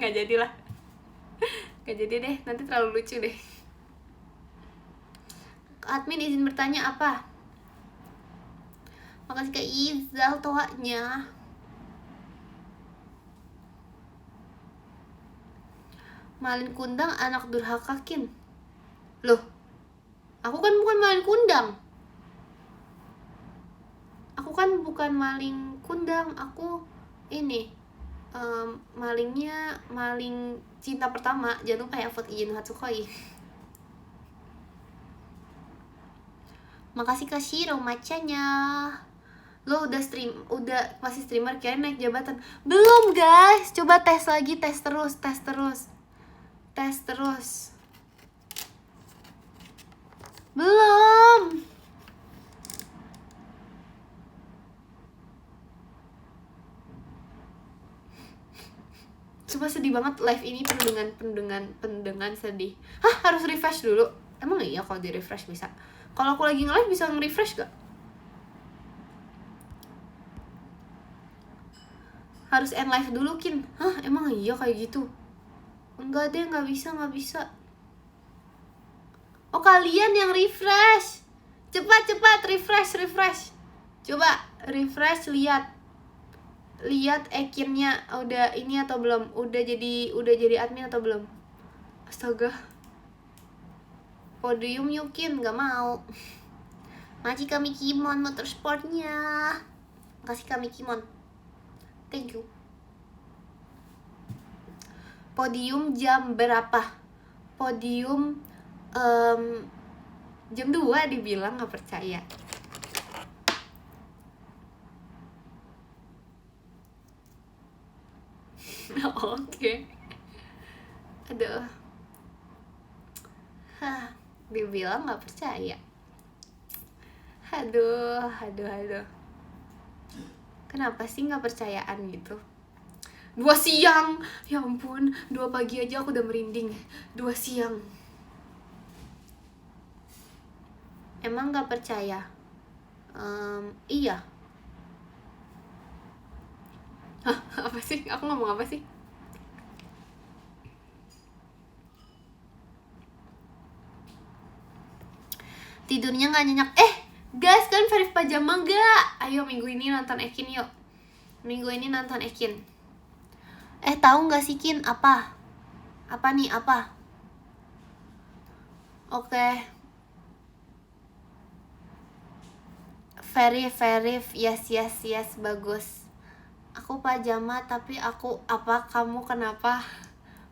nggak jadilah. Gak jadi deh, nanti terlalu lucu deh. Admin izin bertanya apa? Makasih Kak Izal toanya. Malin kundang anak durhaka, Kin. Loh, aku kan bukan malin kundang. Aku kan bukan maling kundang. Aku ini malingnya maling cinta pertama. Jangan lupa ya vote Ijin Hatsukoi. Makasih Kak Shiro macanya. Lo udah masih streamer, kirain naik jabatan. Belum guys, coba tes lagi, tes terus. Belum. Coba sedih banget live ini pendengan sedih. Hah, harus refresh dulu. Emang iya kalau di refresh bisa? Kalau aku lagi nge-live bisa nge-refresh gak? Harus end live dulu, Kin. Hah, emang iya kayak gitu? Enggak deh, nggak bisa. Oh, kalian yang refresh. Cepat refresh. Coba refresh, lihat akunnya udah ini atau belum? Udah jadi admin atau belum? Astaga. Podium Yukin nggak mau. Makasih kami Kimon motorsportnya. Makasih kami Kimon. Thank you. Podium jam berapa? Podium jam 2 dibilang, nggak percaya. Oke. Aduh. Dibilang nggak percaya. Aduh. Kenapa sih nggak percayaan gitu? 2 siang, ya ampun, 2 pagi aja aku udah merinding. 2 siang. Emang nggak percaya? Iya. Hah, apa sih? Aku ngomong apa sih? Tidurnya nggak nyenyak. Guys, kan Verif pajama nggak? Ayo minggu ini nonton Ekin yuk. Minggu ini nonton Ekin. Tahu nggak sih Kin apa? Apa nih apa? Oke. Verif, yes, bagus. Aku pajama tapi aku apa? Kamu kenapa?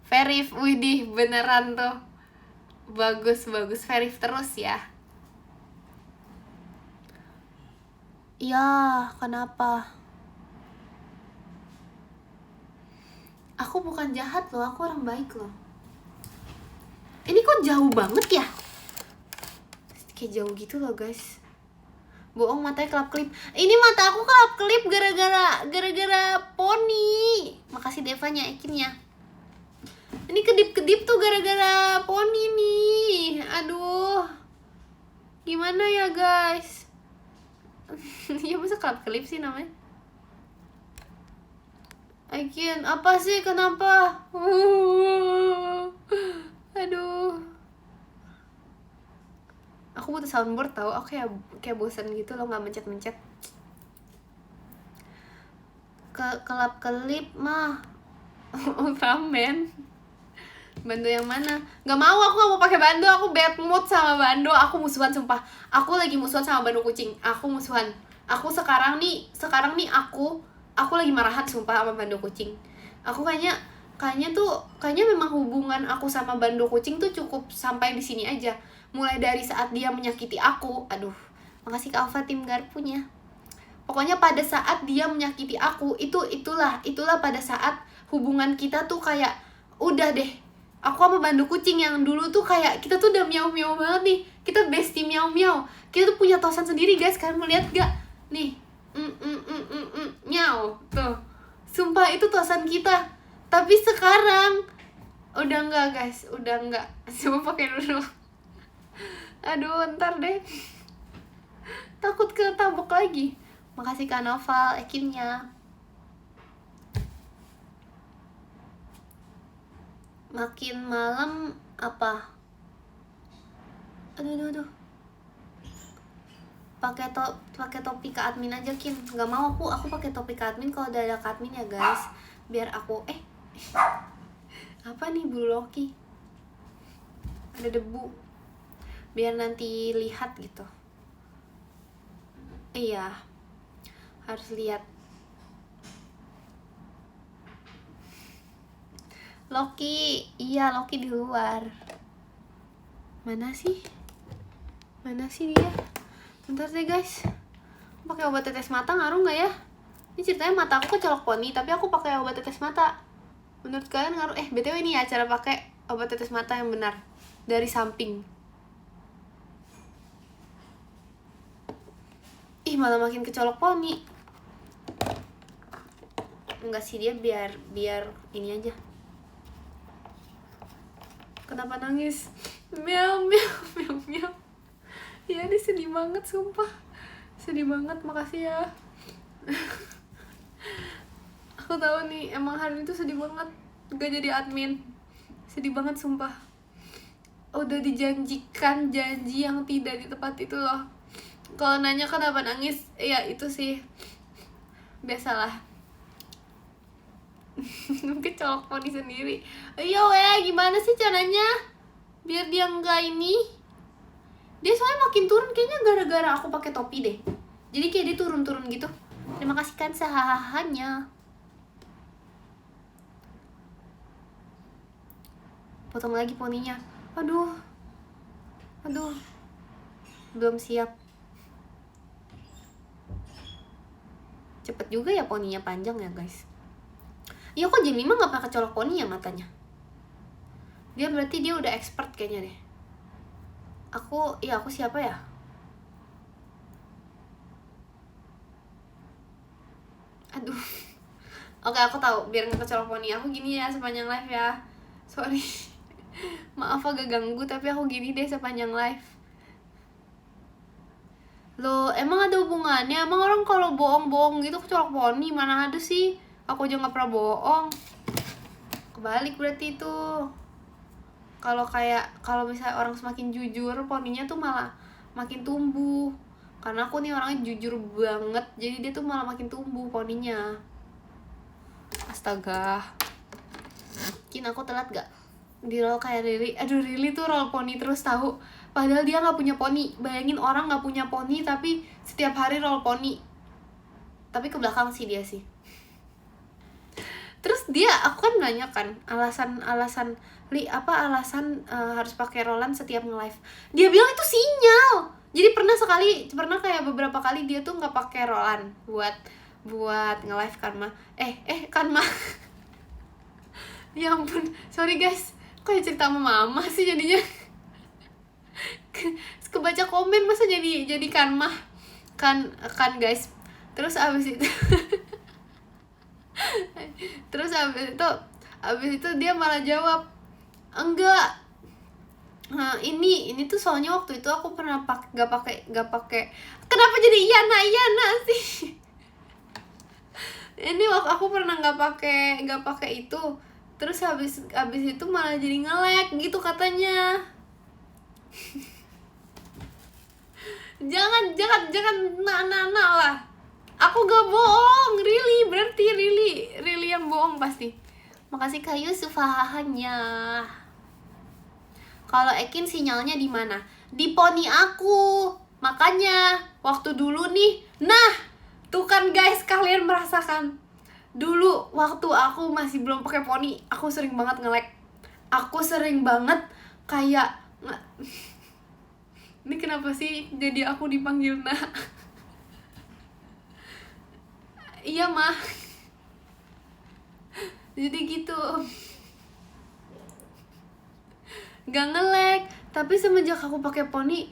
Verif, widih beneran tuh. Bagus, Verif terus ya. Ya, kenapa? Aku bukan jahat loh, aku orang baik loh. Ini kok jauh banget ya? Kayak jauh gitu loh guys. Bohong, matanya kelap-kelip. Ini mata aku kelap-kelip gara-gara poni. Makasih Devanya Ekinnya. Ini kedip-kedip tuh gara-gara poni nih. Aduh. Gimana ya guys? Ya masa kelap-kelip sih namanya? Ekin, apa sih? Kenapa? Aduh. Aku butuh soundboard tau. Aku kayak bosan gitu loh nggak mencet-mencet. Kelap-kelip mah Ultraman. Bando yang mana? Gak mau, aku gak mau pakai bando. Aku bad mood sama bando. Aku musuhan sumpah. Aku lagi musuhan sama bando kucing. Aku musuhan. Aku sekarang nih aku lagi marahan sumpah sama bando kucing. Aku kayaknya memang hubungan aku sama bando kucing tuh cukup sampai di sini aja. Mulai dari saat dia menyakiti aku. Aduh, makasih Kak Alfa tim garpunya. Pokoknya pada saat dia menyakiti aku, itulah pada saat hubungan kita tuh kayak udah deh. Aku sama bando kucing yang dulu tuh kayak kita tuh udah miau-miau banget nih. Kita bestie miau-miau. Kita tuh punya tosan sendiri guys. Kalian mau lihat gak? Nih. Miau. Tuh. Sumpah itu tosan kita. Tapi sekarang udah enggak guys. Udah enggak. Coba pakai dulu. Aduh, ntar deh. Takut ketabok lagi. Makasih Kak Noval, Ekinnya. Makin malam apa? Aduh. Pakai topi ke admin aja Kin. Gak mau aku pakai topi ke admin kalau udah ada ke admin ya guys. Biar aku apa nih bulu Loki? Ada debu. Biar nanti lihat gitu. Iya. Harus lihat. Loki, iya Loki di luar. Mana sih dia? Bentar deh guys. Pakai obat tetes mata ngaruh nggak ya? Ini ceritanya mata aku kecolok poni, tapi aku pakai obat tetes mata. Menurut kalian ngaruh? BTW ini ya cara pakai obat tetes mata yang benar dari samping. Malah makin kecolok poni. Enggak sih, dia biar ini aja. Kenapa nangis? Miau. Ya ini sedih banget sumpah. Sedih banget, makasih ya. Aku tahu nih emang hari itu sedih banget gak jadi admin. Sedih banget sumpah. Udah dijanjikan janji yang tidak ditepati itu loh. Kalau nanya kenapa nangis, ya itu sih biasalah. Kecolok poni sendiri. Gimana sih caranya biar dia enggak ini? Dia soalnya makin turun kayaknya gara-gara aku pakai topi deh. Jadi kayak dia turun-turun gitu. Terima kasih kan sehahahanya. Potong lagi poninya. Aduh. Belum siap. Cepet juga ya poninya panjang ya guys. Iya kok Jemima gak pakai colok poni ya matanya. Dia berarti dia udah expert kayaknya deh. Aku siapa ya? Aduh. Oke, aku tahu biar gak kecolok poni. Aku gini ya sepanjang live ya. Sorry. Maaf agak ganggu tapi aku gini deh sepanjang live. Loh, emang ada hubungannya? Emang orang kalau bohong-bohong gitu kecolok poni? Mana ada sih? Aku aja gak pernah bohong. Kebalik berarti itu. Kalau misalnya orang semakin jujur, poninya tuh malah makin tumbuh. Karena aku nih orangnya jujur banget, jadi dia tuh malah makin tumbuh poninya. Astaga, mungkin aku telat gak di roll kayak Riri. Aduh, Riri tuh roll poni terus tahu. Padahal dia nggak punya poni. Bayangin orang nggak punya poni tapi setiap hari roll poni. Tapi ke belakang sih dia sih. Terus dia, aku kan nanya kan alasan harus pakai rollan setiap nge-live. Dia bilang itu sinyal. Jadi pernah kayak beberapa kali dia tuh nggak pakai rollan buat nge-live kan mah. Kan mah. Ya ampun, sorry guys. Kayak cerita sama mama sih jadinya. Kebaca komen masa jadi kan mah. Kan guys. Terus abis itu dia malah jawab, enggak, nah ini tuh soalnya waktu itu aku pernah gak pakai. Kenapa jadi Iyana sih? Ini waktu aku pernah gak pakai itu, terus habis itu malah jadi nge-lag gitu katanya. jangan nah lah. Aku gak bohong, really, berarti really yang bohong pasti. Makasih Kak Yusuf hahahannya. Kalau Ekin sinyalnya di mana? Di poni aku. Makanya waktu dulu nih, nah, tuh kan guys, kalian merasakan. Dulu waktu aku masih belum pakai poni, aku sering banget nge-lag. Aku sering banget kayak ini kenapa sih jadi aku dipanggil nak? Iya mah. Jadi gitu. Gak nge-lag. Tapi semenjak aku pakai poni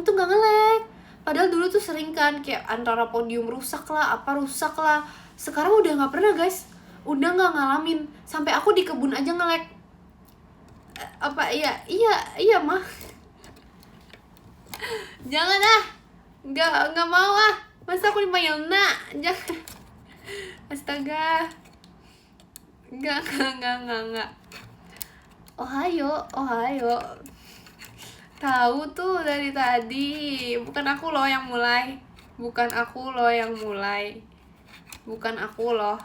tuh gak nge-lag. Padahal dulu tuh sering kan kayak antara podium rusak lah, apa rusak lah. Sekarang udah gak pernah guys. Udah gak ngalamin. Sampai aku di kebun aja nge-lag. Iya mah. Jangan ah. Gak mau ah. Masa aku dipanggil nak? Jangan. Astaga. Enggak. Ohayo. Tahu tuh dari tadi. Bukan aku loh yang mulai. Bukan aku loh.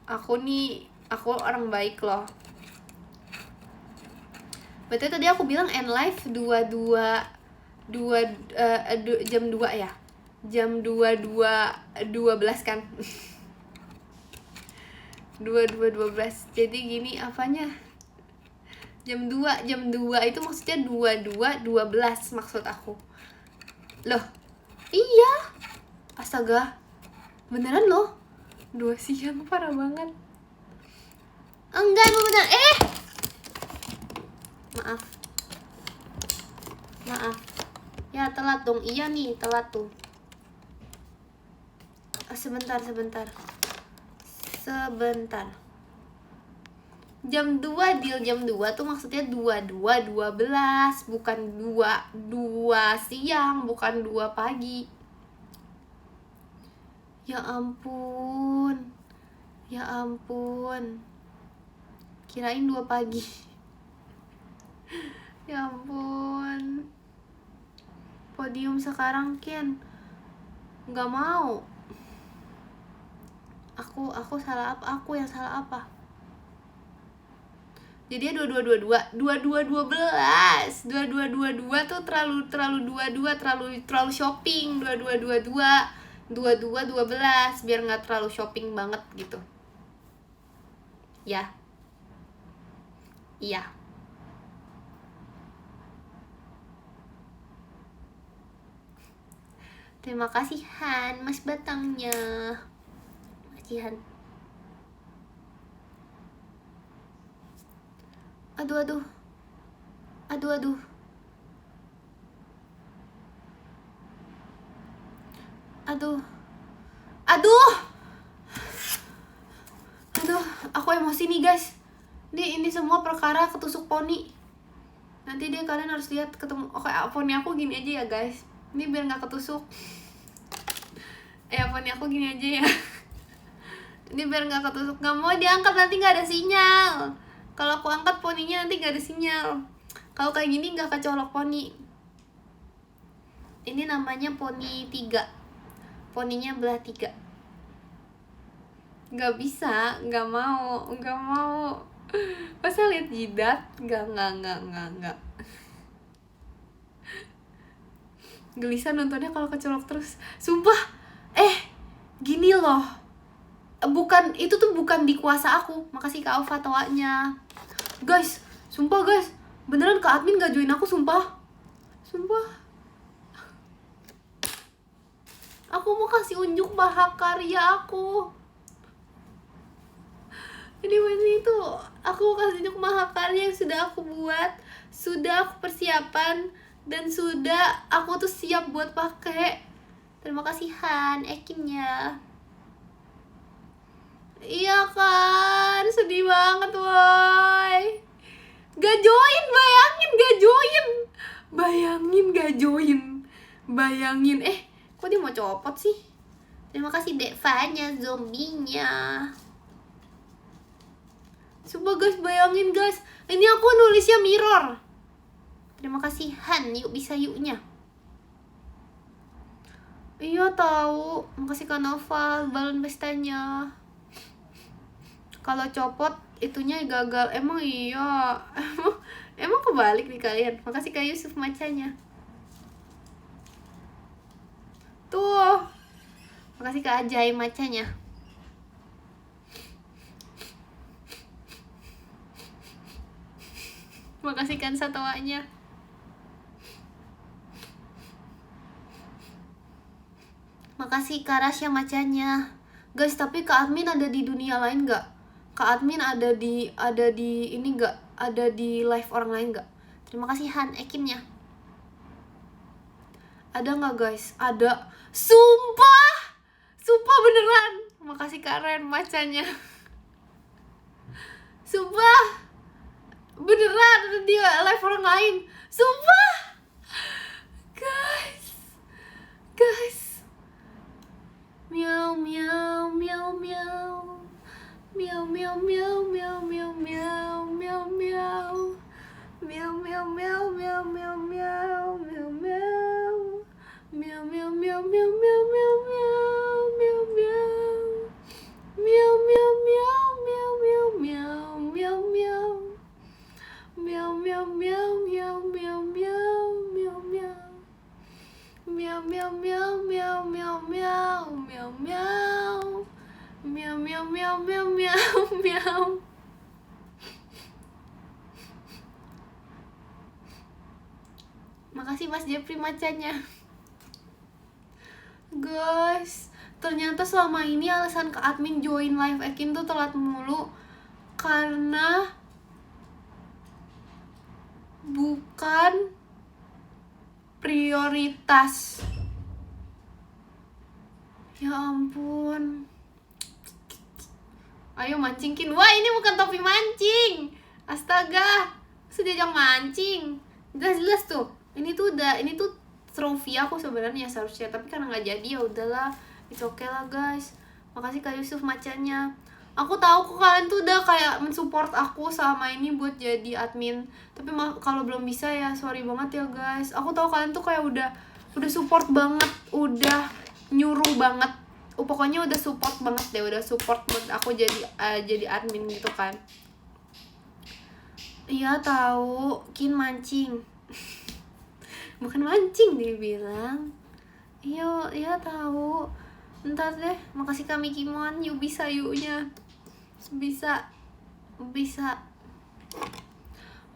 Aku orang baik loh. Betul tadi aku bilang end live jam 2 ya. Jam 22.12 kan. 22.12. Jadi gini apanya? Jam 2 itu maksudnya 22.12 maksud aku. Loh. Iya. Astaga. Beneran loh. 2 siang parah banget. Enggak, beneran. Maaf. Ya telat dong. Iya nih, telat tuh. Sebentar. Jam 2 deal jam 2 tuh maksudnya 22.12, bukan 2 siang, bukan 2 pagi. Ya ampun. Kirain 2 pagi. Ya ampun. Podium sekarang Ken. Gak mau. Aku salah apa? Aku yang salah apa? Jadi 22.12 tuh terlalu 22, terlalu shopping. 22.12 biar nggak terlalu shopping banget gitu. Ya. Iya. Terima kasih Han, Mas Batangnya. Kasihan. Aduh. Aku emosi nih guys. Ini semua perkara ketusuk poni. Nanti kalian harus lihat ketemu. Oke, poni aku gini aja ya guys. Ini biar nggak ketusuk. Poni aku gini aja ya. Ini biar nggak ketusuk. Nggak mau diangkat, nanti nggak ada sinyal. Kalau aku angkat poninya nanti nggak ada sinyal. Kalau kayak gini nggak kecolok poni. Ini namanya poni 3. Poninya belah 3. Gak bisa, gak mau. Masa lihat jidat? Gak. Gelisah nontonnya kalau kecolok terus. Sumpah. Gini loh. Itu tuh bukan di kuasa aku. Makasih Kak Alfa tawanya. Guys, sumpah guys. Beneran Kak admin gak join aku, sumpah. Aku mau kasih unjuk mahakarya aku. Jadi itu aku mau kasih unjuk mahakarya yang sudah aku buat, sudah aku persiapan, dan sudah aku tuh siap buat pakai. Terima kasih Han, Ekinnya. Iya kan, sedih banget woy. Gak join, bayangin gak join. Bayangin, kok dia mau copot sih? Terima kasih Devanya, zombinya. Coba guys, bayangin guys. Ini aku nulisnya mirror. Terima kasih Han, yuk bisa yuknya. Iya tahu. Makasih Kak Noval, balon pestanya. Kalau copot itunya gagal. Emang iya. Emang kebalik nih kalian. Makasih Kak Yusuf macanya. Tuh. Makasih Kak Ajay macanya. Makasih kan satuannya. Makasih Kak Rasya macanya. Guys, tapi Kak admin ada di dunia lain gak? Kak admin ada di ini gak? Ada di live orang lain gak? Terima kasih Han Ekinnya. Ada gak guys? Ada. Sumpah beneran. Makasih Kak Ren macanya. Sumpah beneran ada di live orang lain. Sumpah guys. Miau miau miau miau. Miau miau miau miau miau miau miau miau. Miau miau miau miau miau miau miau miau. Miau miau miau miau miau miau miau miau miau. Miau miau miau miau miau miau miau miau. Miau miau miau miau miau miau miau miau. Miau miau miau miau miau miau miau miau. Miau miau miau miau miau miau. Makasih Mas Jeffrey macanya. Guys, ternyata selama ini alasan ke admin join live Ekin tuh telat mulu karena bukan prioritas. Ya ampun. Ayo mancingkin. Wah, ini bukan topi mancing. Astaga, sudah diajak mancing. Jelas tuh. Ini tuh trofi aku sebenarnya seharusnya, tapi karena nggak jadi ya udahlah. It's okay lah guys. Makasih Kak Yusuf macanya. Aku tahu kok kalian tuh udah kayak mensupport aku selama ini buat jadi admin. Tapi kalau belum bisa ya sorry banget ya guys. Aku tahu kalian tuh kayak udah support banget, udah nyuruh banget. Pokoknya udah support banget deh, udah support buat aku jadi admin gitu kan. Iya tahu, Kin mancing. Bukan mancing dia bilang. Iya tahu. Ntar deh, makasih kami Kimon, yuk bisa yuknya. Bisa.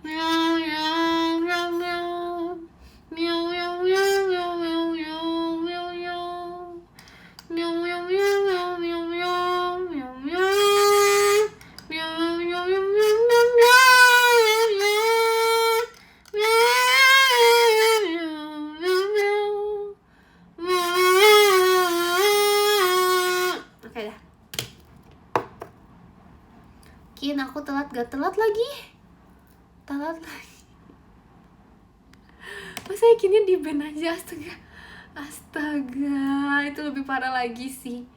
Miau miau miau miau. Miau miau miau miau miau miau miau miau. Miau miau miau miau miau miau miau miau. Miau miau miau miau miau miau. Oke dah. Kin, aku telat gak telat lagi. Masa Kinnya di ban aja, astaga, itu lebih parah lagi sih.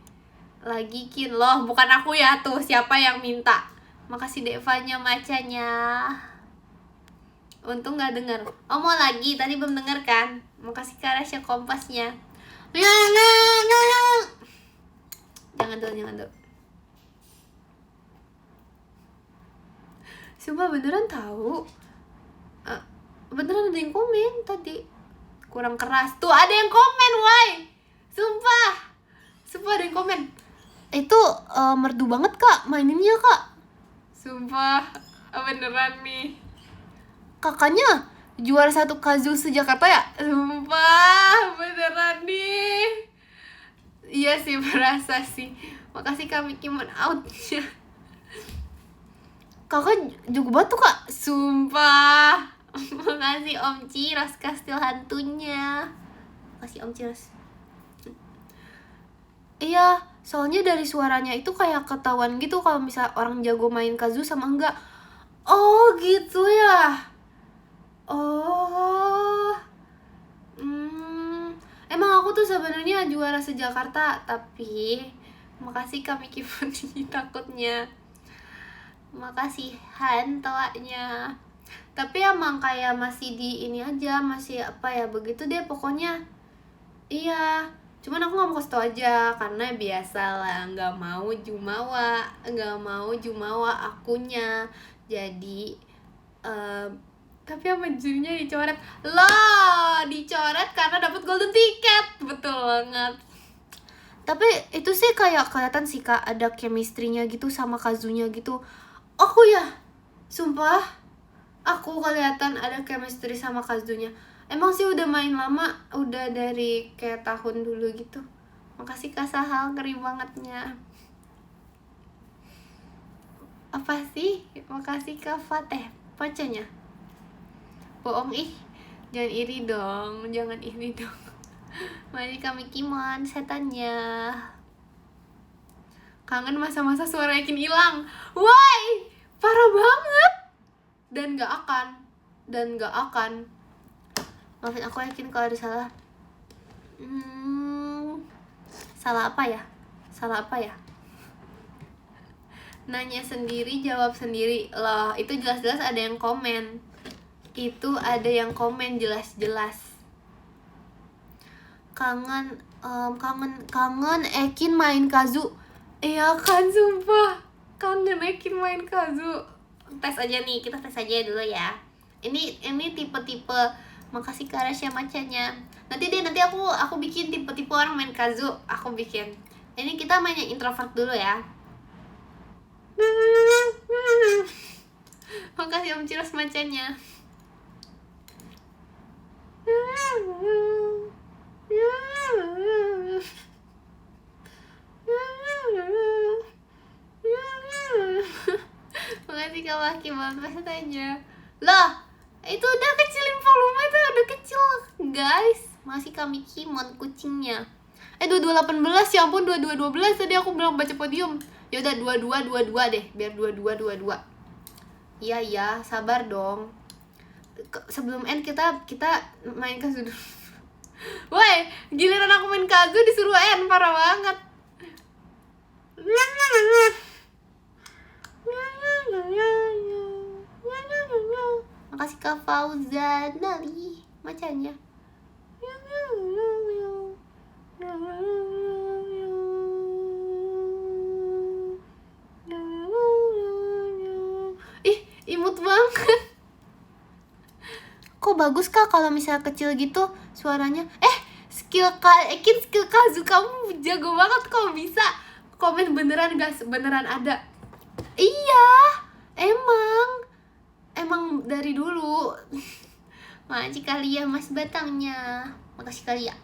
Lagi Kin loh, bukan aku ya tuh, siapa yang minta. Makasih Devanya macanya. Untung gak denger. Oh mau lagi, tadi belum denger kan? Makasih Kak Rasya kompasnya. Jangan dulu. Sumpah beneran tahu. Beneran ada yang komen tadi. Kurang keras. Tuh ada yang komen, why? Sumpah ada yang komen. Itu merdu banget Kak maininnya Kak. Sumpah beneran nih. Kakaknya juara 1 Kazu se-Jakarta ya? Sumpah beneran nih. Iya sih berasa sih. Makasih Kak Miki out-nya. Kakak jago banget tuh Kak. Sumpah. Makasih Om Ciras kastil hantunya. Makasih Om Ciras. Iya, soalnya dari suaranya itu kayak ketahuan gitu kalau misal orang jago main Kazu sama enggak. Oh gitu ya. Oh. Emang aku tuh sebenarnya juara se-Jakarta, tapi makasih Kak Miki Putih takutnya. Makasih Han tawanya. Tapi emang kayak masih di ini aja, masih apa ya begitu deh pokoknya. Iya, cuman aku gak mau kasih tau aja karena biasalah nggak mau jumawa akunya. Jadi tapi sama jurinya dicoret loh, dicoret karena dapat golden ticket. Betul banget. Tapi itu sih kayak kelihatan sih Kak ada chemistry-nya gitu sama Kazunya gitu. Aku ya, sumpah aku kelihatan ada chemistry sama Kazunya. Emang sih udah main lama, udah dari kayak tahun dulu gitu. Makasih Kak Sahal, ngeri bangetnya. Apa sih? Makasih Kak Fat, pocanya. Bohong ih, jangan iri dong, jangan iri dong. Mari kami Kimon, setannya. Kangen masa-masa suara yakin hilang. Why? Parah banget. Dan gak akan. Maafin aku yakin kalau ada salah. Salah apa ya? Nanya sendiri, jawab sendiri. Loh, itu jelas-jelas ada yang komen. Jelas-jelas. Kangen Ekin main Kazu. Iya kan, sumpah kangen Ekin main Kazu. Tes aja nih, kita tes aja dulu ya. Ini tipe-tipe. Makasih Kak Rasya macanya. Nanti aku bikin tipe-tipe orang main Kazu. Aku bikin. Ini kita main yang introvert dulu ya. Makasih Om Ciros macanya. Makasih Kak Waki banget tanya. Loh, itu udah kecilin volume, itu udah kecil guys. Masih kami Kimon kucingnya. 2218 ya ampun, 2212 tadi aku bilang baca podium. Ya udah 2222 deh, biar 2222. Iya, sabar dong. Sebelum end kita main Kazu dulu. Woi, giliran aku main Kazu disuruh end, parah banget. Makasih Kak Fauzan Nali macanya. Ih, imut banget. Kok bagus Kak kalau misalnya kecil gitu suaranya. Skill Kazu kamu jago banget, kok bisa komen beneran guys, beneran ada. Iya, emang dari dulu. Makasih kali ya Mas Batangnya. Makasih kali ya.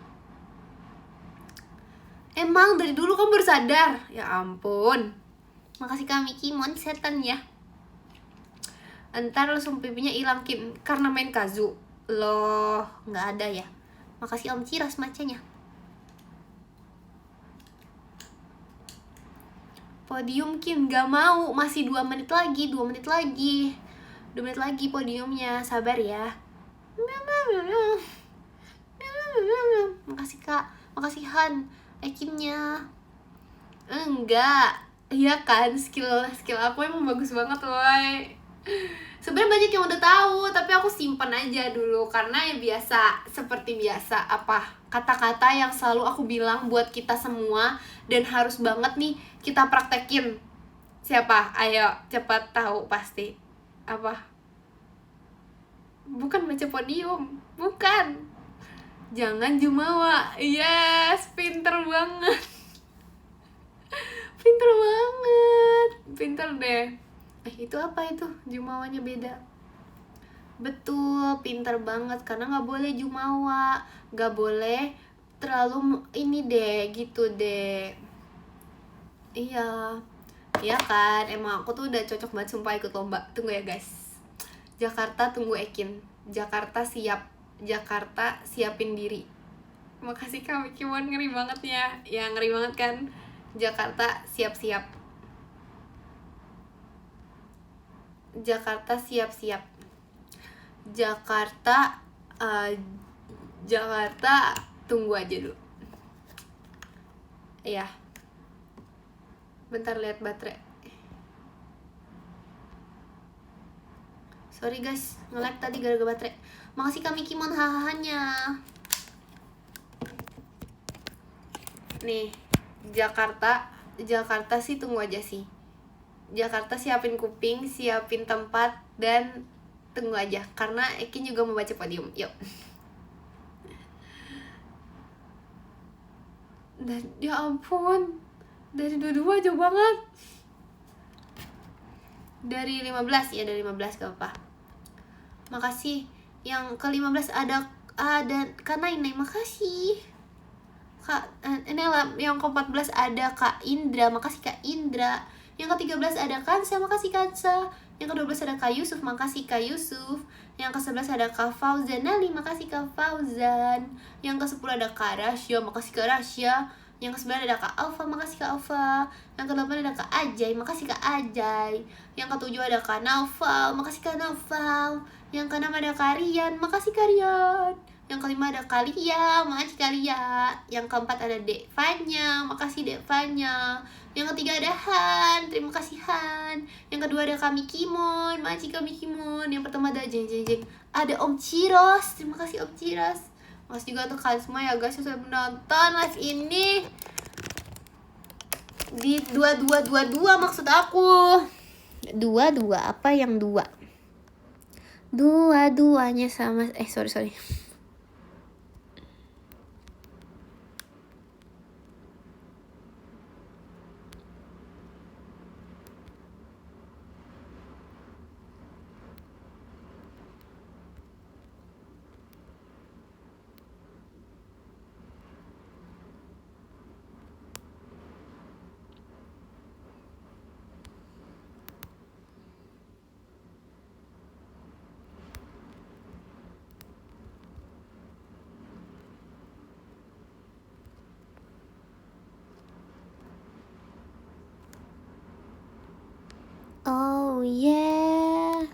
Emang dari dulu kamu baru sadar. Ya ampun. Makasih kami Kimon setan ya. Entar langsung pipinya hilang Kim karena main Kazu. Loh, nggak ada ya. Makasih Om Ciras macanya. Podium Kim gak mau, masih 2 menit lagi. 2 menit lagi podiumnya, sabar ya. Makasih Kak, makasih Han, Ekinnya. Enggak, iya kan, skill aku emang bagus banget woy. Sebenarnya banyak yang udah tahu, tapi aku simpan aja dulu karena ya biasa, seperti biasa apa kata-kata yang selalu aku bilang buat kita semua dan harus banget nih kita praktekin. Siapa? Ayo cepat tahu pasti. Apa? Bukan baca podium, bukan. Jangan jumawa. Yes, pinter banget. Pinter banget, pinter deh. Itu apa itu? Jumawanya beda. Betul, pinter banget. Karena nggak boleh jumawa, nggak boleh terlalu ini deh, gitu deh. Iya, iya kan. Emang aku tuh udah cocok banget sumpah ikut lomba. Tunggu ya guys. Jakarta tunggu Ekin. Jakarta siap. Jakarta siapin diri. Makasih Kak Kimon, ngeri banget ya. Ya ngeri banget kan. Jakarta siap-siap. Jakarta siap-siap. Jakarta Jakarta tunggu aja dulu. Iya. Bentar lihat baterai. Sorry guys, nge-lag tadi gara-gara baterai. Makasih Kami Kimon hahahanya. Nih, Jakarta sih tunggu aja sih. Jakarta siapin kuping, siapin tempat, dan tunggu aja karena Ekin juga mau baca podium. Yuk. Dan ya ampun, dari dua-dua jauh banget. Dari 15 ya, dari 15 gak apa-apa. Makasih. Yang ke-15 ada Kak Nainai, makasih. Kak ini lah, yang ke-14 ada Kak Indra, makasih Kak Indra. Yang ke-13 ada Kansa, makasih Kansa. Yang ke-12 ada Kak Yusuf, makasih Kak Yusuf. Yang ke-11 ada Kak Fauzan Ali, makasih Kak Fauzan. Yang ke-10 ada Kak Rasya, makasih Kak Rasya. Yang ke-9 ada Kak Alfa, makasih Kak Alfa. Yang ke-8 ada Kak Ajay, makasih Kak Ajay. Yang ke-7 ada Kak Naufal, makasih Kak Naufal. Yang ke-6 ada Kak Rian, makasih Kak Rian. Yang kelima ada Kalia, makasih Kalia. Yang keempat ada Dek Fanya, makasih Dek Fanya. Yang ketiga ada Han, terima kasih Han. Yang kedua ada Kami Kimon, makasih Kami Kimon. Yang pertama ada Jeng. Ada Om Ciros, terima kasih Om Ciros. Makasih juga untuk kalian semua ya guys yang sudah menonton live ini. Di 2222 maksud aku. 22 apa yang dua? Dua-duanya sama sorry. Oh yeah.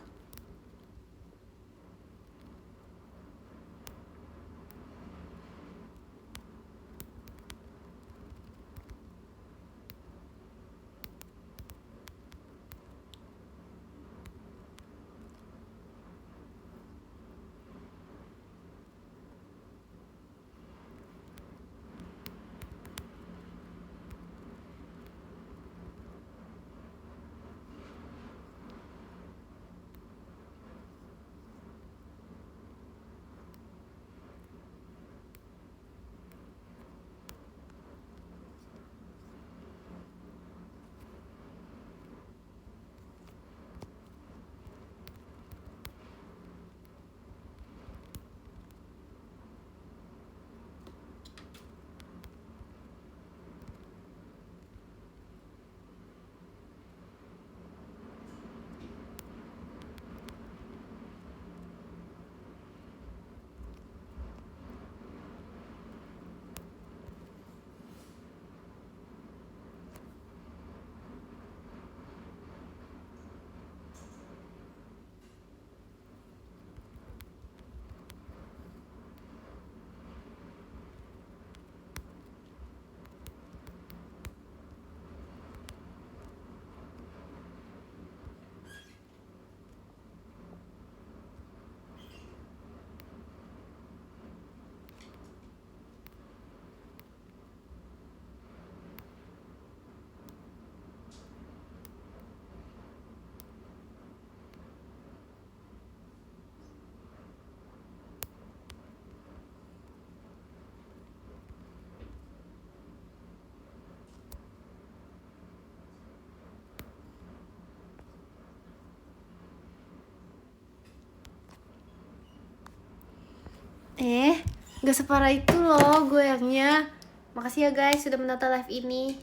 Gak separah itu loh goyangnya. Makasih ya guys sudah menonton live ini.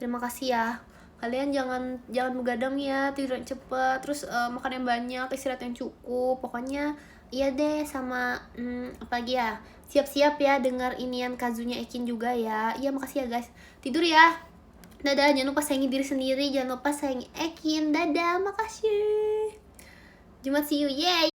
Terima kasih ya. Kalian jangan begadang ya, tidur yang cepet, terus makan yang banyak, istirahat yang cukup. Pokoknya iya deh, sama apalagi ya, siap-siap ya dengar inian Kazunya Ekin juga ya. Iya makasih ya guys, tidur ya. Dadah, jangan lupa sayangi diri sendiri, jangan lupa sayangi Ekin. Dadah, makasih. Jumat see you, yeay.